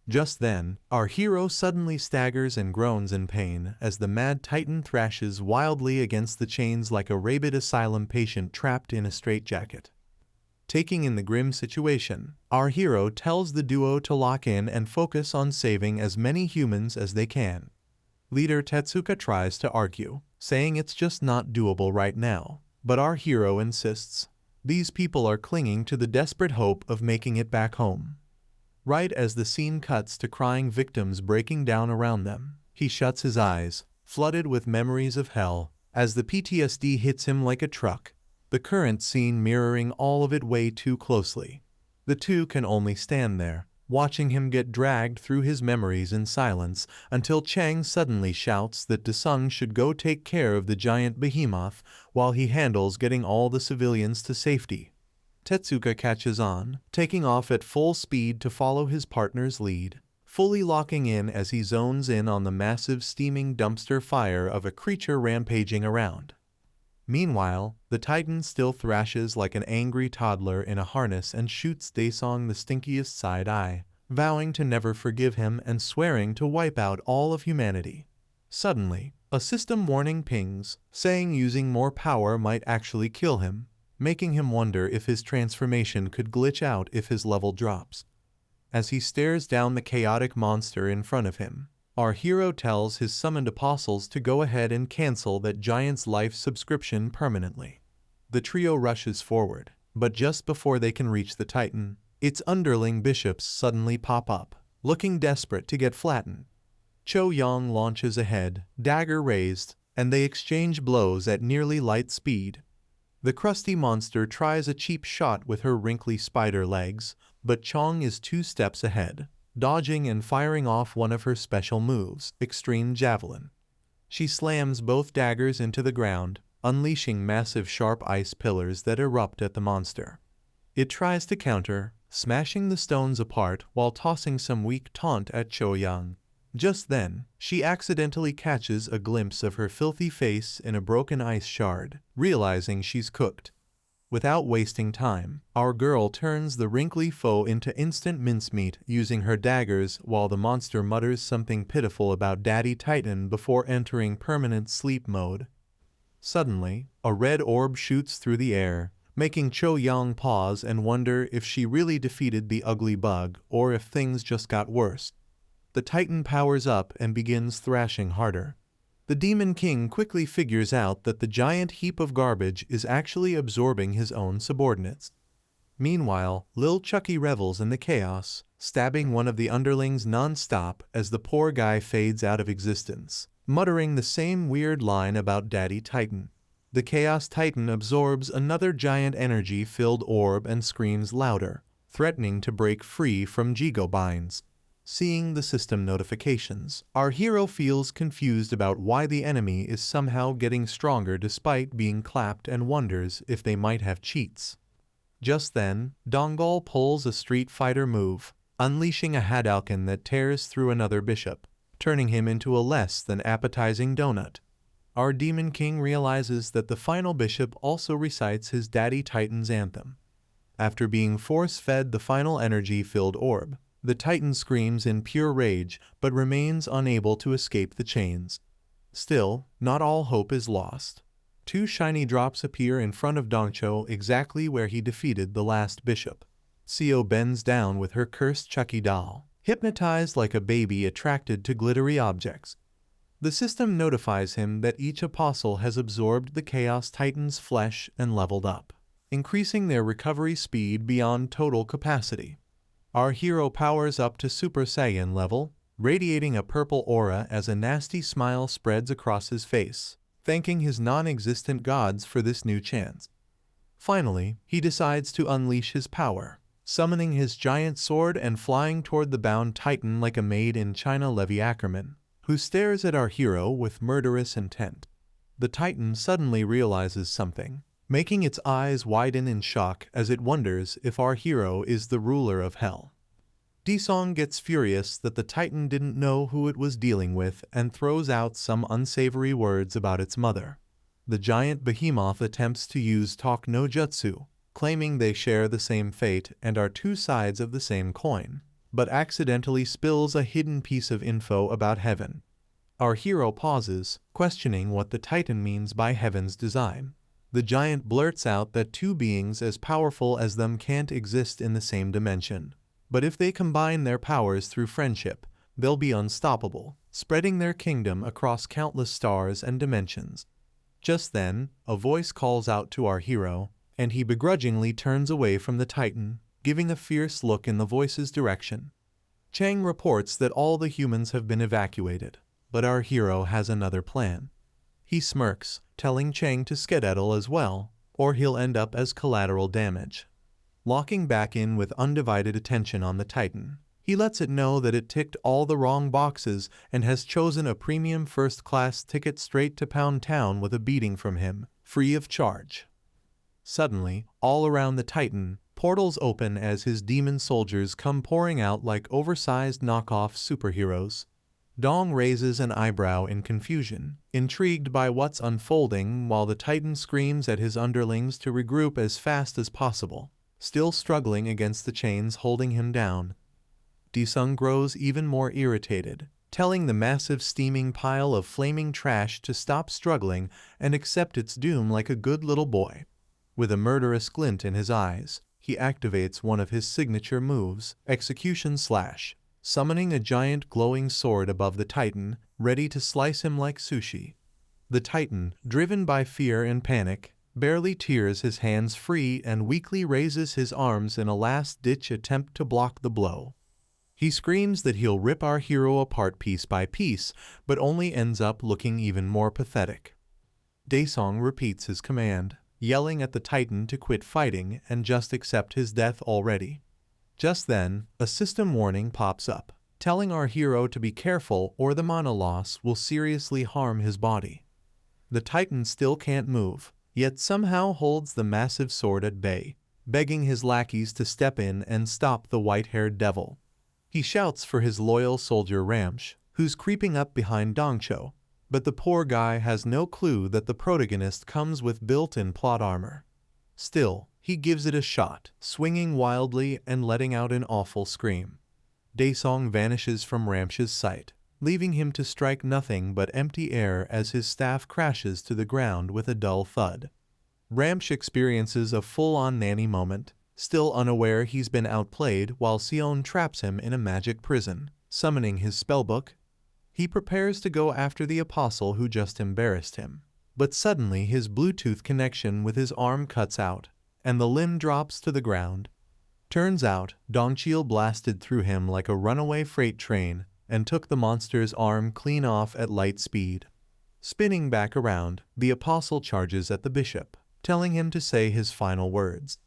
Just then, our hero suddenly staggers and groans in pain as the mad Titan thrashes wildly against the chains like a rabid asylum patient trapped in a straitjacket. Taking in the grim situation, our hero tells the duo to lock in and focus on saving as many humans as they can. Leader Tetsuka tries to argue, saying it's just not doable right now, but our hero insists. These people are clinging to the desperate hope of making it back home. Right as the scene cuts to crying victims breaking down around them, he shuts his eyes, flooded with memories of hell, as the PTSD hits him like a truck, the current scene mirroring all of it way too closely. The two can only stand there, watching him get dragged through his memories in silence until Chang suddenly shouts that Desung should go take care of the giant behemoth while he handles getting all the civilians to safety. Tetsuka catches on, taking off at full speed to follow his partner's lead, fully locking in as he zones in on the massive steaming dumpster fire of a creature rampaging around. Meanwhile, the Titan still thrashes like an angry toddler in a harness and shoots Daesung the stinkiest side eye, vowing to never forgive him and swearing to wipe out all of humanity. Suddenly, a system warning pings, saying using more power might actually kill him, making him wonder if his transformation could glitch out if his level drops. As he stares down the chaotic monster in front of him, our hero tells his summoned apostles to go ahead and cancel that giant's life subscription permanently. The trio rushes forward, but just before they can reach the Titan, its underling bishops suddenly pop up, looking desperate to get flattened. Cho Yong launches ahead, dagger raised, and they exchange blows at nearly light speed. The crusty monster tries a cheap shot with her wrinkly spider legs, but Chong is 2 steps ahead, dodging and firing off one of her special moves, Extreme Javelin. She slams both daggers into the ground, unleashing massive sharp ice pillars that erupt at the monster. It tries to counter, smashing the stones apart while tossing some weak taunt at Cho Young. Just then, she accidentally catches a glimpse of her filthy face in a broken ice shard, realizing she's cooked. Without wasting time, our girl turns the wrinkly foe into instant mincemeat using her daggers while the monster mutters something pitiful about Daddy Titan before entering permanent sleep mode. Suddenly, a red orb shoots through the air, making Cho Young pause and wonder if she really defeated the ugly bug or if things just got worse. The Titan powers up and begins thrashing harder. The Demon King quickly figures out that the giant heap of garbage is actually absorbing his own subordinates. Meanwhile, Lil Chucky revels in the chaos, stabbing one of the underlings non-stop as the poor guy fades out of existence, muttering the same weird line about Daddy Titan. The Chaos Titan absorbs another giant energy-filled orb and screams louder, threatening to break free from Jigo binds. Seeing the system notifications, our hero feels confused about why the enemy is somehow getting stronger despite being clapped and wonders if they might have cheats. Just then, Dongol pulls a Street Fighter move, unleashing a Hadouken that tears through another bishop, turning him into a less than appetizing donut. Our Demon King realizes that the final bishop also recites his Daddy Titan's anthem. After being force-fed the final energy-filled orb, the Titan screams in pure rage but remains unable to escape the chains. Still, not all hope is lost. Two shiny drops appear in front of Dongcho exactly where he defeated the last bishop. Seo bends down with her cursed Chucky doll, hypnotized like a baby attracted to glittery objects. The system notifies him that each apostle has absorbed the Chaos Titan's flesh and leveled up, increasing their recovery speed beyond total capacity. Our hero powers up to Super Saiyan level, radiating a purple aura as a nasty smile spreads across his face, thanking his non-existent gods for this new chance. Finally, he decides to unleash his power, summoning his giant sword and flying toward the bound Titan like a made-in-China Levi Ackerman, who stares at our hero with murderous intent. The Titan suddenly realizes something, making its eyes widen in shock as it wonders if our hero is the ruler of hell. Disong gets furious that the Titan didn't know who it was dealing with and throws out some unsavory words about its mother. The giant behemoth attempts to use talk no jutsu, claiming they share the same fate and are two sides of the same coin, but accidentally spills a hidden piece of info about heaven. Our hero pauses, questioning what the Titan means by heaven's design. The giant blurts out that two beings as powerful as them can't exist in the same dimension. But if they combine their powers through friendship, they'll be unstoppable, spreading their kingdom across countless stars and dimensions. Just then, a voice calls out to our hero, and he begrudgingly turns away from the Titan, giving a fierce look in the voice's direction. Chang reports that all the humans have been evacuated, but our hero has another plan. He smirks, telling Chang to skedaddle as well, or he'll end up as collateral damage. Locking back in with undivided attention on the Titan, he lets it know that it ticked all the wrong boxes and has chosen a premium first-class ticket straight to Pound Town with a beating from him, free of charge. Suddenly, all around the Titan, portals open as his demon soldiers come pouring out like oversized knockoff superheroes. Dong raises an eyebrow in confusion, intrigued by what's unfolding while the Titan screams at his underlings to regroup as fast as possible, still struggling against the chains holding him down. Disung grows even more irritated, telling the massive steaming pile of flaming trash to stop struggling and accept its doom like a good little boy. With a murderous glint in his eyes, he activates one of his signature moves, Execution Slash, summoning a giant glowing sword above the Titan, ready to slice him like sushi. The Titan, driven by fear and panic, barely tears his hands free and weakly raises his arms in a last-ditch attempt to block the blow. He screams that he'll rip our hero apart piece by piece, but only ends up looking even more pathetic. Daesong repeats his command, yelling at the Titan to quit fighting and just accept his death already. Just then, a system warning pops up, telling our hero to be careful or the mana loss will seriously harm his body. The Titan still can't move, yet somehow holds the massive sword at bay, begging his lackeys to step in and stop the white-haired devil. He shouts for his loyal soldier Ramsh, who's creeping up behind Dongcho, but the poor guy has no clue that the protagonist comes with built-in plot armor. Still, he gives it a shot, swinging wildly and letting out an awful scream. Daesong vanishes from Ramsh's sight, leaving him to strike nothing but empty air as his staff crashes to the ground with a dull thud. Ramsh experiences a full-on nanny moment, still unaware he's been outplayed while Sion traps him in a magic prison, summoning his spellbook. He prepares to go after the apostle who just embarrassed him, but suddenly his Bluetooth connection with his arm cuts out, and the limb drops to the ground. Turns out, Dongcheol blasted through him like a runaway freight train and took the monster's arm clean off at light speed. Spinning back around, the apostle charges at the bishop, telling him to say his final words.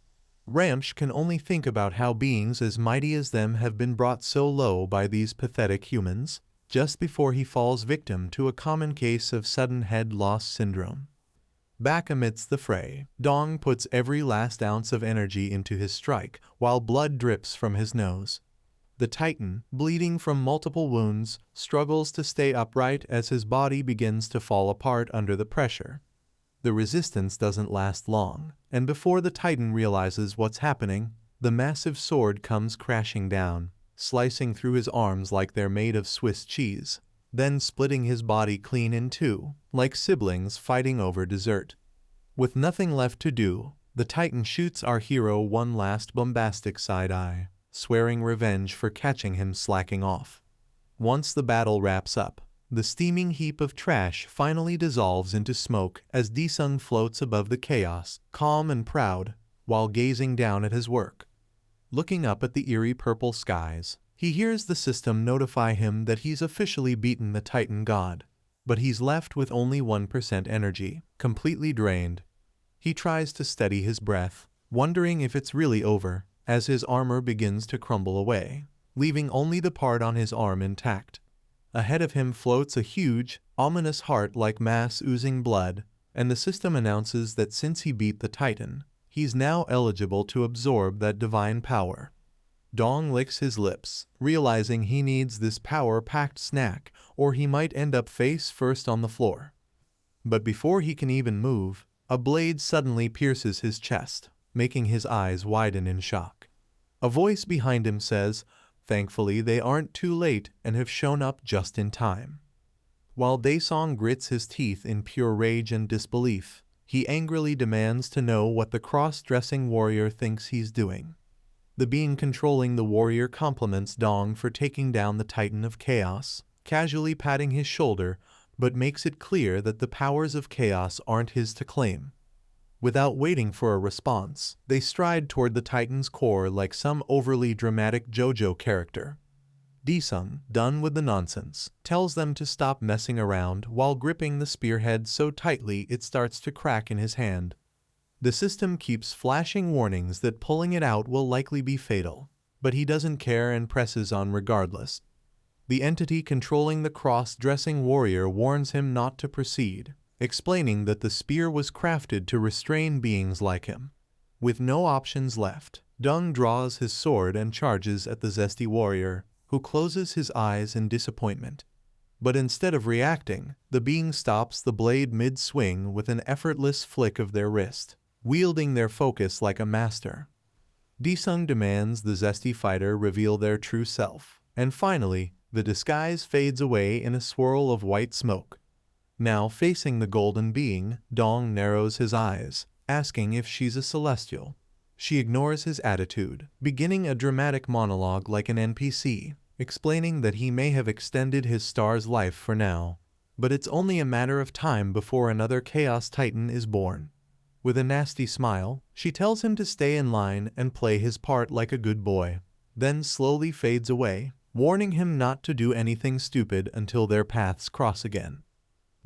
Ramsh can only think about how beings as mighty as them have been brought so low by these pathetic humans, just before he falls victim to a common case of sudden head loss syndrome. Back amidst the fray, Dong puts every last ounce of energy into his strike, while blood drips from his nose. The Titan, bleeding from multiple wounds, struggles to stay upright as his body begins to fall apart under the pressure. The resistance doesn't last long, and before the Titan realizes what's happening, the massive sword comes crashing down, slicing through his arms like they're made of Swiss cheese, then splitting his body clean in two, like siblings fighting over dessert. With nothing left to do, the Titan shoots our hero one last bombastic side-eye, swearing revenge for catching him slacking off. Once the battle wraps up, the steaming heap of trash finally dissolves into smoke as Daesung floats above the chaos, calm and proud, while gazing down at his work. Looking up at the eerie purple skies, he hears the system notify him that he's officially beaten the Titan god, but he's left with only 1% energy, completely drained. He tries to steady his breath, wondering if it's really over, as his armor begins to crumble away, leaving only the part on his arm intact. Ahead of him floats a huge, ominous heart-like mass oozing blood, and the system announces that since he beat the Titan, he's now eligible to absorb that divine power. Dong licks his lips, realizing he needs this power-packed snack or he might end up face first on the floor. But before he can even move, a blade suddenly pierces his chest, making his eyes widen in shock. A voice behind him says, "Thankfully they aren't too late and have shown up just in time." While Daesong grits his teeth in pure rage and disbelief, he angrily demands to know what the cross-dressing warrior thinks he's doing. The being controlling the warrior compliments Dong for taking down the Titan of Chaos, casually patting his shoulder, but makes it clear that the powers of chaos aren't his to claim. Without waiting for a response, they stride toward the Titan's core like some overly dramatic JoJo character. Daesung, done with the nonsense, tells them to stop messing around while gripping the spearhead so tightly it starts to crack in his hand. The system keeps flashing warnings that pulling it out will likely be fatal, but he doesn't care and presses on regardless. The entity controlling the cross-dressing warrior warns him not to proceed, explaining that the spear was crafted to restrain beings like him. With no options left, Dong draws his sword and charges at the zesty warrior, who closes his eyes in disappointment. But instead of reacting, the being stops the blade mid-swing with an effortless flick of their wrist, wielding their focus like a master. Daesung demands the zesty fighter reveal their true self, and finally, the disguise fades away in a swirl of white smoke. Now facing the golden being, Dong narrows his eyes, asking if she's a celestial. She ignores his attitude, beginning a dramatic monologue like an NPC, explaining that he may have extended his star's life for now, but it's only a matter of time before another Chaos Titan is born. With a nasty smile, she tells him to stay in line and play his part like a good boy, then slowly fades away, warning him not to do anything stupid until their paths cross again.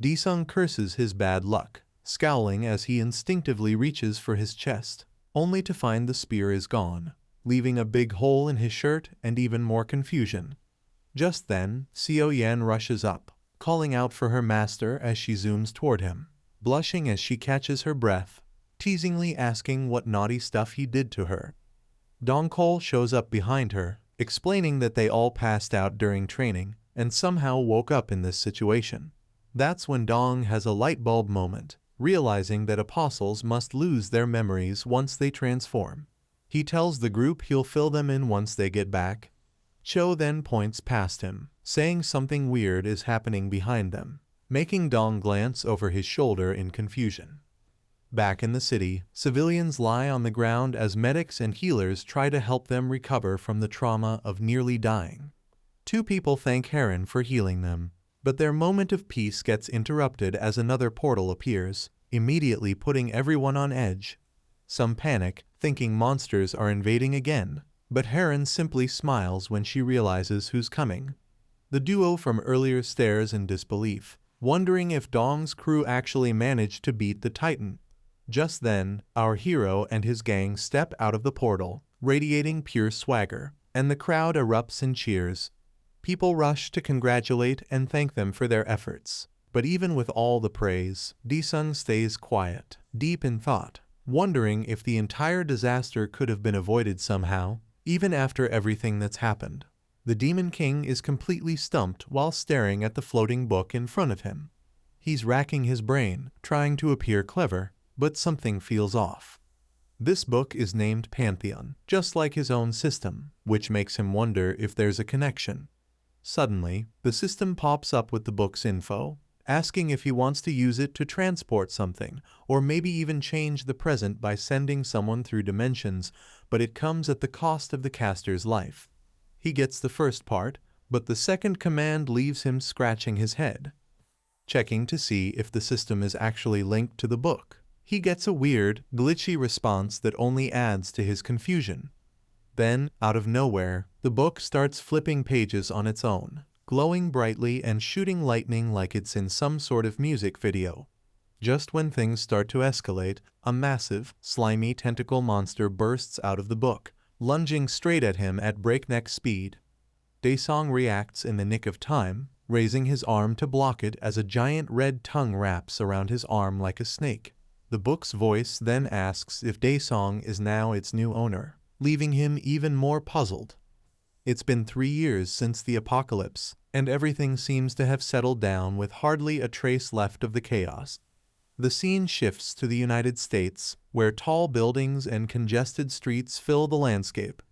Daesung curses his bad luck, scowling as he instinctively reaches for his chest, only to find the spear is gone, leaving a big hole in his shirt and even more confusion. Just then, Xiao Yan rushes up, calling out for her master as she zooms toward him, blushing as she catches her breath. teasingly asking what naughty stuff he did to her. Dongkol shows up behind her, explaining that they all passed out during training and somehow woke up in this situation. That's when Dong has a light bulb moment, realizing that apostles must lose their memories once they transform. He tells the group he'll fill them in once they get back. Cho then points past him, saying something weird is happening behind them, making Dong glance over his shoulder in confusion. Back in the city, civilians lie on the ground as medics and healers try to help them recover from the trauma of nearly dying. Two people thank Heron for healing them, but their moment of peace gets interrupted as another portal appears, immediately putting everyone on edge. Some panic, thinking monsters are invading again, but Heron simply smiles when she realizes who's coming. The duo from earlier stares in disbelief, wondering if Dong's crew actually managed to beat the Titan. Just then, our hero and his gang step out of the portal, radiating pure swagger, and the crowd erupts in cheers. People rush to congratulate and thank them for their efforts. But even with all the praise, Disung stays quiet, deep in thought, wondering if the entire disaster could have been avoided somehow, even after everything that's happened. The Demon King is completely stumped while staring at the floating book in front of him. He's racking his brain, trying to appear clever, but something feels off. This book is named Pantheon, just like his own system, which makes him wonder if there's a connection. Suddenly, the system pops up with the book's info, asking if he wants to use it to transport something, or maybe even change the present by sending someone through dimensions, but it comes at the cost of the caster's life. He gets the first part, but the second command leaves him scratching his head. Checking to see if the system is actually linked to the book, he gets a weird, glitchy response that only adds to his confusion. Then, out of nowhere, the book starts flipping pages on its own, glowing brightly and shooting lightning like it's in some sort of music video. Just when things start to escalate, a massive, slimy tentacle monster bursts out of the book, lunging straight at him at breakneck speed. Daesong reacts in the nick of time, raising his arm to block it as a giant red tongue wraps around his arm like a snake. The book's voice then asks if Daesong is now its new owner, leaving him even more puzzled. It's been 3 years since the apocalypse, and everything seems to have settled down with hardly a trace left of the chaos. The scene shifts to the United States, where tall buildings and congested streets fill the landscape.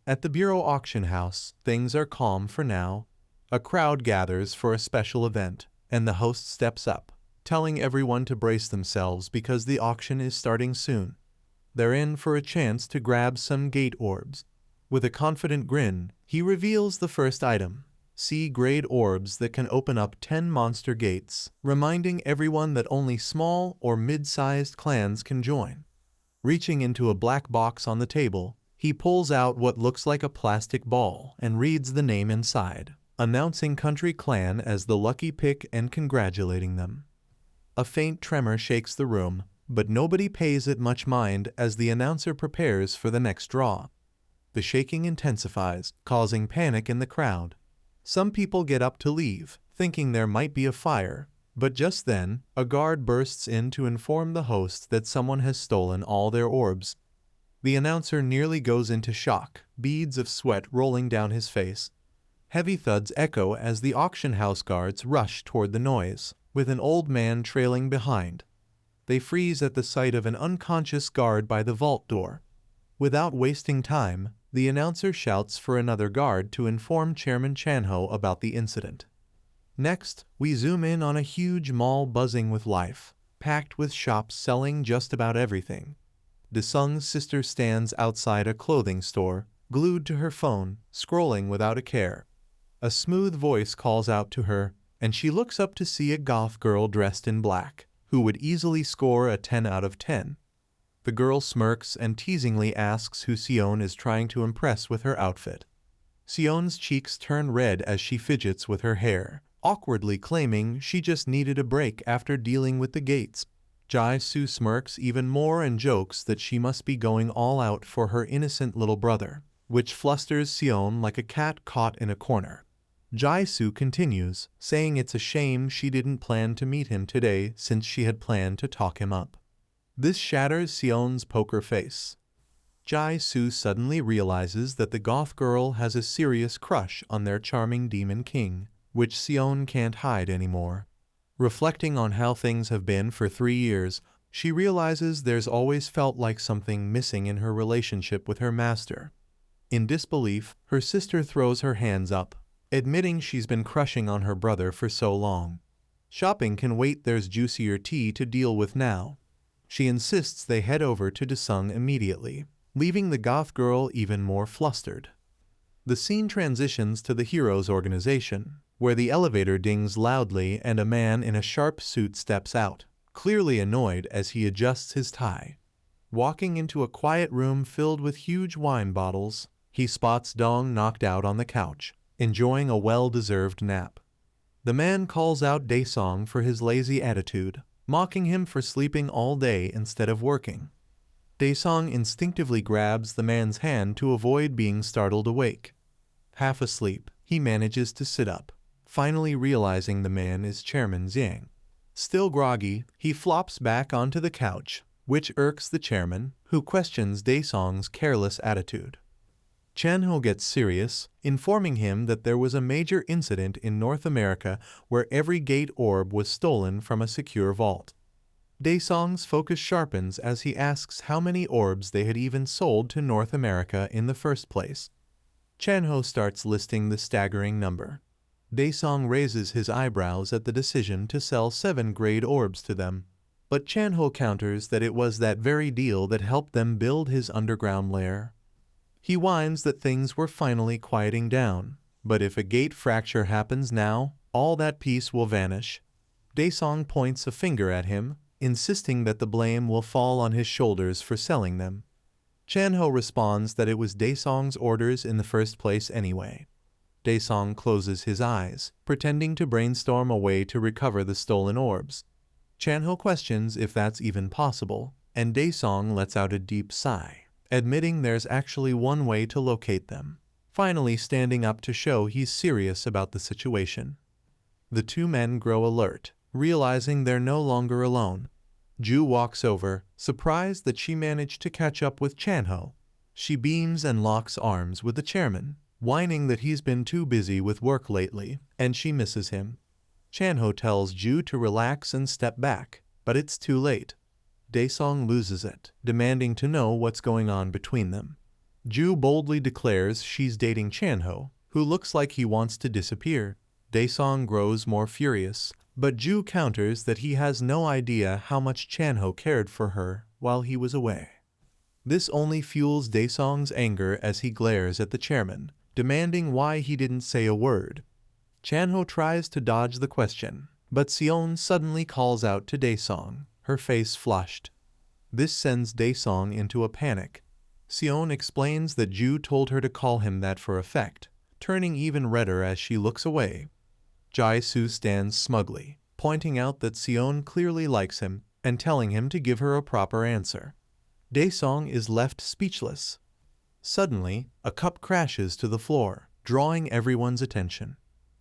At the Bureau Auction House, things are calm for now. A crowd gathers for a special event, and the host steps up, telling everyone to brace themselves because the auction is starting soon. They're in for a chance to grab some gate orbs. With a confident grin, he reveals the first item, C-grade orbs that can open up 10 monster gates, reminding everyone that only small or mid-sized clans can join. Reaching into a black box on the table, he pulls out what looks like a plastic ball and reads the name inside, announcing Country Clan as the lucky pick and congratulating them. A faint tremor shakes the room, but nobody pays it much mind as the announcer prepares for the next draw. The shaking intensifies, causing panic in the crowd. Some people get up to leave, thinking there might be a fire, but just then, a guard bursts in to inform the host that someone has stolen all their orbs. The announcer nearly goes into shock, beads of sweat rolling down his face. Heavy thuds echo as the auction house guards rush toward the noise, with an old man trailing behind. They freeze at the sight of an unconscious guard by the vault door. Without wasting time, the announcer shouts for another guard to inform Chairman Chanho about the incident. Next, we zoom in on a huge mall buzzing with life, packed with shops selling just about everything. Daesung's sister stands outside a clothing store, glued to her phone, scrolling without a care. A smooth voice calls out to her, and she looks up to see a goth girl dressed in black, who would easily score a 10 out of 10. The girl smirks and teasingly asks who Sion is trying to impress with her outfit. Sion's cheeks turn red as she fidgets with her hair, awkwardly claiming she just needed a break after dealing with the gates. Jae-soo smirks even more and jokes that she must be going all out for her innocent little brother, which flusters Sion like a cat caught in a corner. Jae-soo continues, saying it's a shame she didn't plan to meet him today since she had planned to talk him up. This shatters Sion's poker face. Jai-Su suddenly realizes that the goth girl has a serious crush on their charming demon king, which Sion can't hide anymore. Reflecting on how things have been for 3 years, she realizes there's always felt like something missing in her relationship with her master. In disbelief, her sister throws her hands up, admitting she's been crushing on her brother for so long. Shopping can wait, there's juicier tea to deal with now. She insists they head over to Desung immediately, leaving the goth girl even more flustered. The scene transitions to the hero's organization, where the elevator dings loudly and a man in a sharp suit steps out, clearly annoyed as he adjusts his tie. Walking into a quiet room filled with huge wine bottles, he spots Dong knocked out on the couch, enjoying a well-deserved nap. The man calls out Daesung for his lazy attitude, mocking him for sleeping all day instead of working. Daesung instinctively grabs the man's hand to avoid being startled awake. Half asleep, he manages to sit up, finally realizing the man is Chairman Jiang. Still groggy, he flops back onto the couch, which irks the chairman, who questions Daesung's careless attitude. Chanho gets serious, informing him that there was a major incident in North America where every gate orb was stolen from a secure vault. Daesung's focus sharpens as he asks how many orbs they had even sold to North America in the first place. Chanho starts listing the staggering number. Daesung raises his eyebrows at the decision to sell 7 grade orbs to them, but Chanho counters that it was that very deal that helped them build his underground lair. He whines that things were finally quieting down, but if a gate fracture happens now, all that peace will vanish. Daesung points a finger at him, insisting that the blame will fall on his shoulders for selling them. Chanho responds that it was Daesung's orders in the first place anyway. Daesung closes his eyes, pretending to brainstorm a way to recover the stolen orbs. Chanho questions if that's even possible, and Daesung lets out a deep sigh, admitting there's actually one way to locate them, finally standing up to show he's serious about the situation. The two men grow alert, realizing they're no longer alone. Ju walks over, surprised that she managed to catch up with Chanho. She beams and locks arms with the chairman, whining that he's been too busy with work lately, and she misses him. Chanho tells Ju to relax and step back, but it's too late. Daesung loses it, demanding to know what's going on between them. Ju boldly declares she's dating Chanho, who looks like he wants to disappear. Daesung grows more furious, but Ju counters that he has no idea how much Chanho cared for her while he was away. This only fuels Daesung's anger as he glares at the chairman, demanding why he didn't say a word. Chanho tries to dodge the question, but Sion suddenly calls out to Daesung, her face flushed. This sends Daesung into a panic. Sion explains that Ju told her to call him that for effect, turning even redder as she looks away. Jai-Su stands smugly, pointing out that Sion clearly likes him and telling him to give her a proper answer. Daesung is left speechless. Suddenly, a cup crashes to the floor, drawing everyone's attention.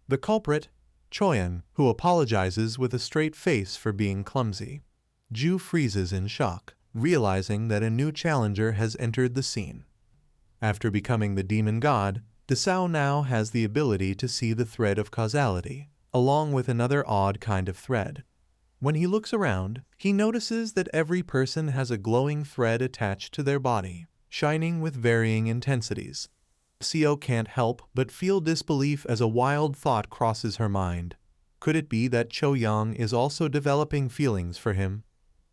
The culprit, Choyan, who apologizes with a straight face for being clumsy. Ju freezes in shock, realizing that a new challenger has entered the scene. After becoming the demon god, Desao now has the ability to see the thread of causality, along with another odd kind of thread. When he looks around, he notices that every person has a glowing thread attached to their body, shining with varying intensities. Seo can't help but feel disbelief as a wild thought crosses her mind. Could it be that Cho Yang is also developing feelings for him?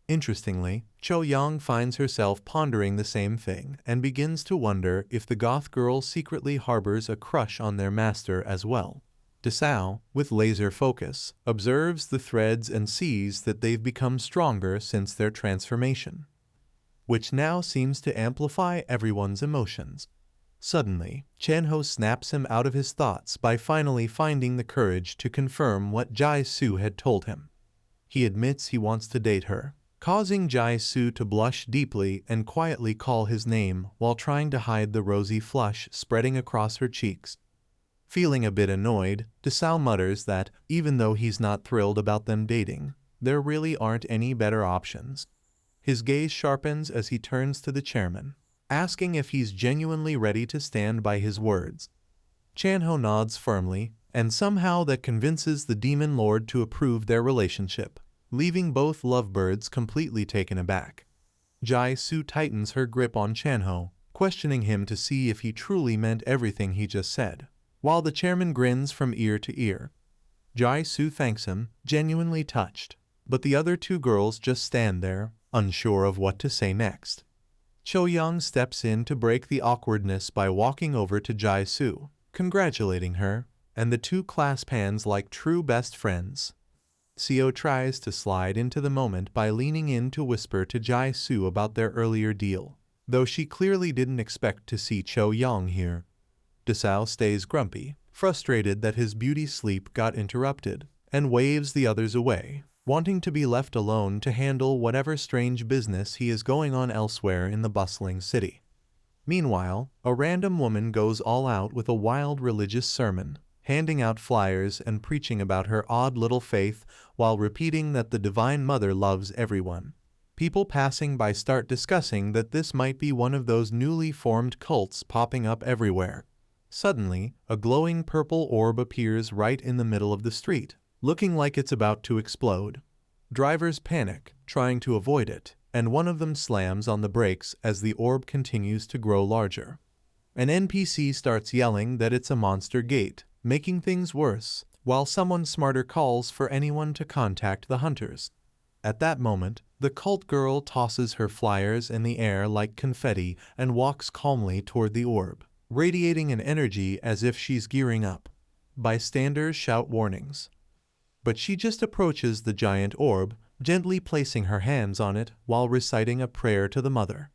Interestingly, Cho Yang finds herself pondering the same thing and begins to wonder if the goth girl secretly harbors a crush on their master as well. Desao, with laser focus, observes the threads and sees that they've become stronger since their transformation, which now seems to amplify everyone's emotions. Suddenly, Chanho snaps him out of his thoughts by finally finding the courage to confirm what Jai-Su had told him. He admits he wants to date her, causing Jai-Su to blush deeply and quietly call his name while trying to hide the rosy flush spreading across her cheeks. Feeling a bit annoyed, Desao mutters that, even though he's not thrilled about them dating, there really aren't any better options. His gaze sharpens as he turns to the chairman, asking if he's genuinely ready to stand by his words. Chanho nods firmly, and somehow that convinces the demon lord to approve their relationship, leaving both lovebirds completely taken aback. Jai-Su tightens her grip on Chanho, questioning him to see if he truly meant everything he just said, while the chairman grins from ear to ear. Jai-Su thanks him, genuinely touched, but the other two girls just stand there, unsure of what to say next. Cho-young steps in to break the awkwardness by walking over to Jai-Su, congratulating her, and the two clasp hands like true best friends. Seo tries to slide into the moment by leaning in to whisper to Jai-Su about their earlier deal, though she clearly didn't expect to see Cho-young here. Desao stays grumpy, frustrated that his beauty sleep got interrupted, and waves the others away, wanting to be left alone to handle whatever strange business he is going on elsewhere in the bustling city. Meanwhile, a random woman goes all out with a wild religious sermon, handing out flyers and preaching about her odd little faith while repeating that the Divine Mother loves everyone. People passing by start discussing that this might be one of those newly formed cults popping up everywhere. Suddenly, a glowing purple orb appears right in the middle of the street, looking like it's about to explode. Drivers panic, trying to avoid it, and one of them slams on the brakes as the orb continues to grow larger. An NPC starts yelling that it's a monster gate, making things worse, while someone smarter calls for anyone to contact the hunters. At that moment, the cult girl tosses her flyers in the air like confetti and walks calmly toward the orb, radiating an energy as if she's gearing up. Bystanders shout warnings, but she just approaches the giant orb, gently placing her hands on it while reciting a prayer to the mother.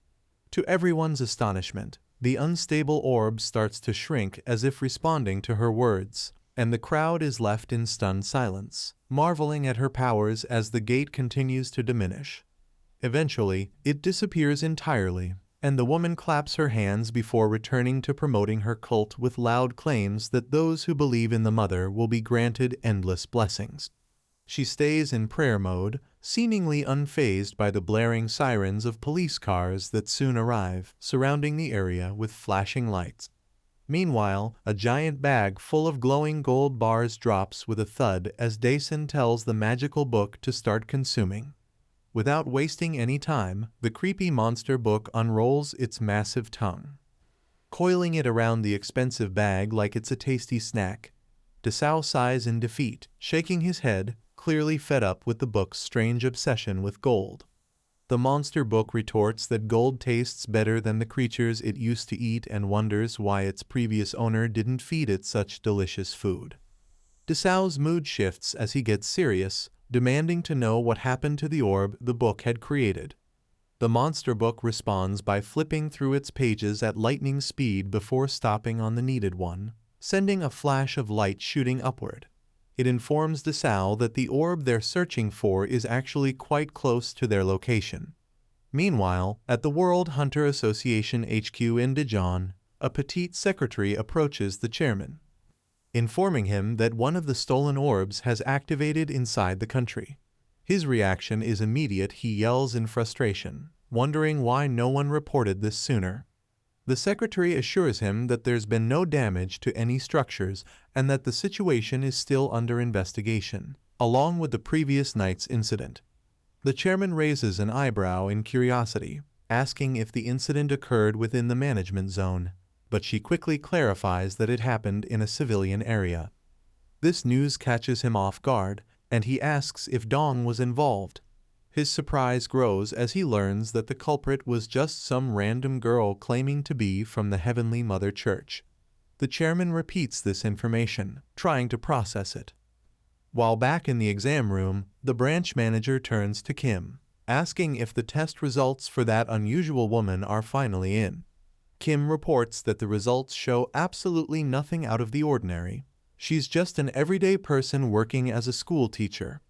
To everyone's astonishment, the unstable orb starts to shrink as if responding to her words, and the crowd is left in stunned silence, marveling at her powers as the gate continues to diminish. Eventually, it disappears entirely, and the woman claps her hands before returning to promoting her cult with loud claims that those who believe in the mother will be granted endless blessings. She stays in prayer mode, seemingly unfazed by the blaring sirens of police cars that soon arrive, surrounding the area with flashing lights. Meanwhile, a giant bag full of glowing gold bars drops with a thud as Dason tells the magical book to start consuming. Without wasting any time, the creepy monster book unrolls its massive tongue, coiling it around the expensive bag like it's a tasty snack. Desao sighs in defeat, shaking his head, clearly fed up with the book's strange obsession with gold. The monster book retorts that gold tastes better than the creatures it used to eat and wonders why its previous owner didn't feed it such delicious food. Desao's mood shifts as he gets serious, demanding to know what happened to the orb the book had created. The monster book responds by flipping through its pages at lightning speed before stopping on the needed one, sending a flash of light shooting upward. It informs Desao that the orb they're searching for is actually quite close to their location. Meanwhile, at the World Hunter Association HQ in Dijon, a petite secretary approaches the chairman, informing him that one of the stolen orbs has activated inside the country. His reaction is immediate. He yells in frustration, wondering why no one reported this sooner. The secretary assures him that there's been no damage to any structures and that the situation is still under investigation, along with the previous night's incident. The chairman raises an eyebrow in curiosity, asking if the incident occurred within the management zone, but she quickly clarifies that it happened in a civilian area. This news catches him off guard, and he asks if Dong was involved. His surprise grows as he learns that the culprit was just some random girl claiming to be from the Heavenly Mother Church. The chairman repeats this information, trying to process it. While back in the exam room, the branch manager turns to Kim, asking if the test results for that unusual woman are finally in. Kim reports that the results show absolutely nothing out of the ordinary. She's just an everyday person working as a school teacher.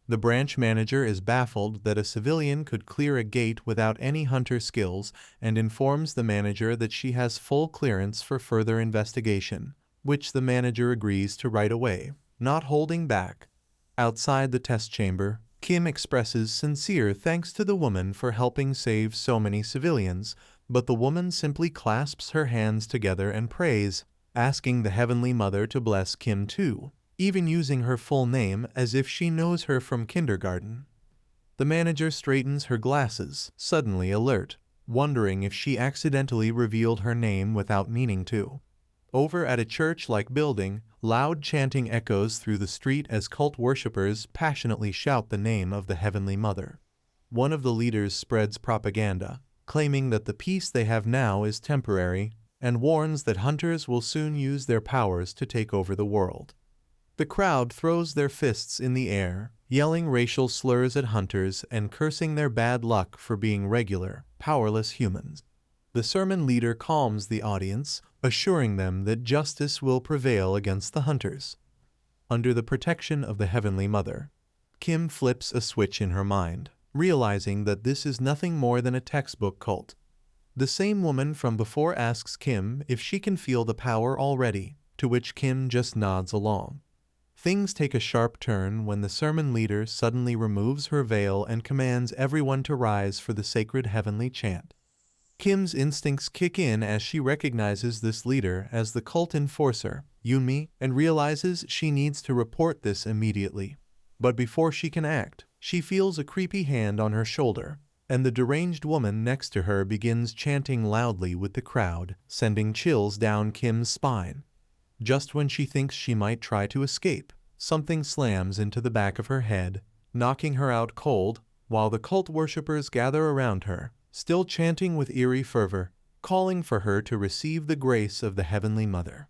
The branch manager is baffled that a civilian could clear a gate without any hunter skills and informs the manager that she has full clearance for further investigation, which the manager agrees to right away, not holding back. Outside the test chamber, Kim expresses sincere thanks to the woman for helping save so many civilians, but the woman simply clasps her hands together and prays, asking the Heavenly Mother to bless Kim too, even using her full name as if she knows her from kindergarten. The manager straightens her glasses, suddenly alert, wondering if she accidentally revealed her name without meaning to. Over at a church-like building, loud chanting echoes through the street as cult worshippers passionately shout the name of the Heavenly Mother. One of the leaders spreads propaganda, claiming that the peace they have now is temporary, and warns that hunters will soon use their powers to take over the world. The crowd throws their fists in the air, yelling racial slurs at hunters and cursing their bad luck for being regular, powerless humans. The sermon leader calms the audience, assuring them that justice will prevail against the hunters. Under the protection of the Heavenly Mother, Kim flips a switch in her mind, realizing that this is nothing more than a textbook cult. The same woman from before asks Kim if she can feel the power already, to which Kim just nods along. Things take a sharp turn when the sermon leader suddenly removes her veil and commands everyone to rise for the sacred heavenly chant. Kim's instincts kick in as she recognizes this leader as the cult enforcer, Yunmi, and realizes she needs to report this immediately. But before she can act, she feels a creepy hand on her shoulder, and the deranged woman next to her begins chanting loudly with the crowd, sending chills down Kim's spine. Just when she thinks she might try to escape, something slams into the back of her head, knocking her out cold, while the cult worshippers gather around her, still chanting with eerie fervor, calling for her to receive the grace of the Heavenly Mother.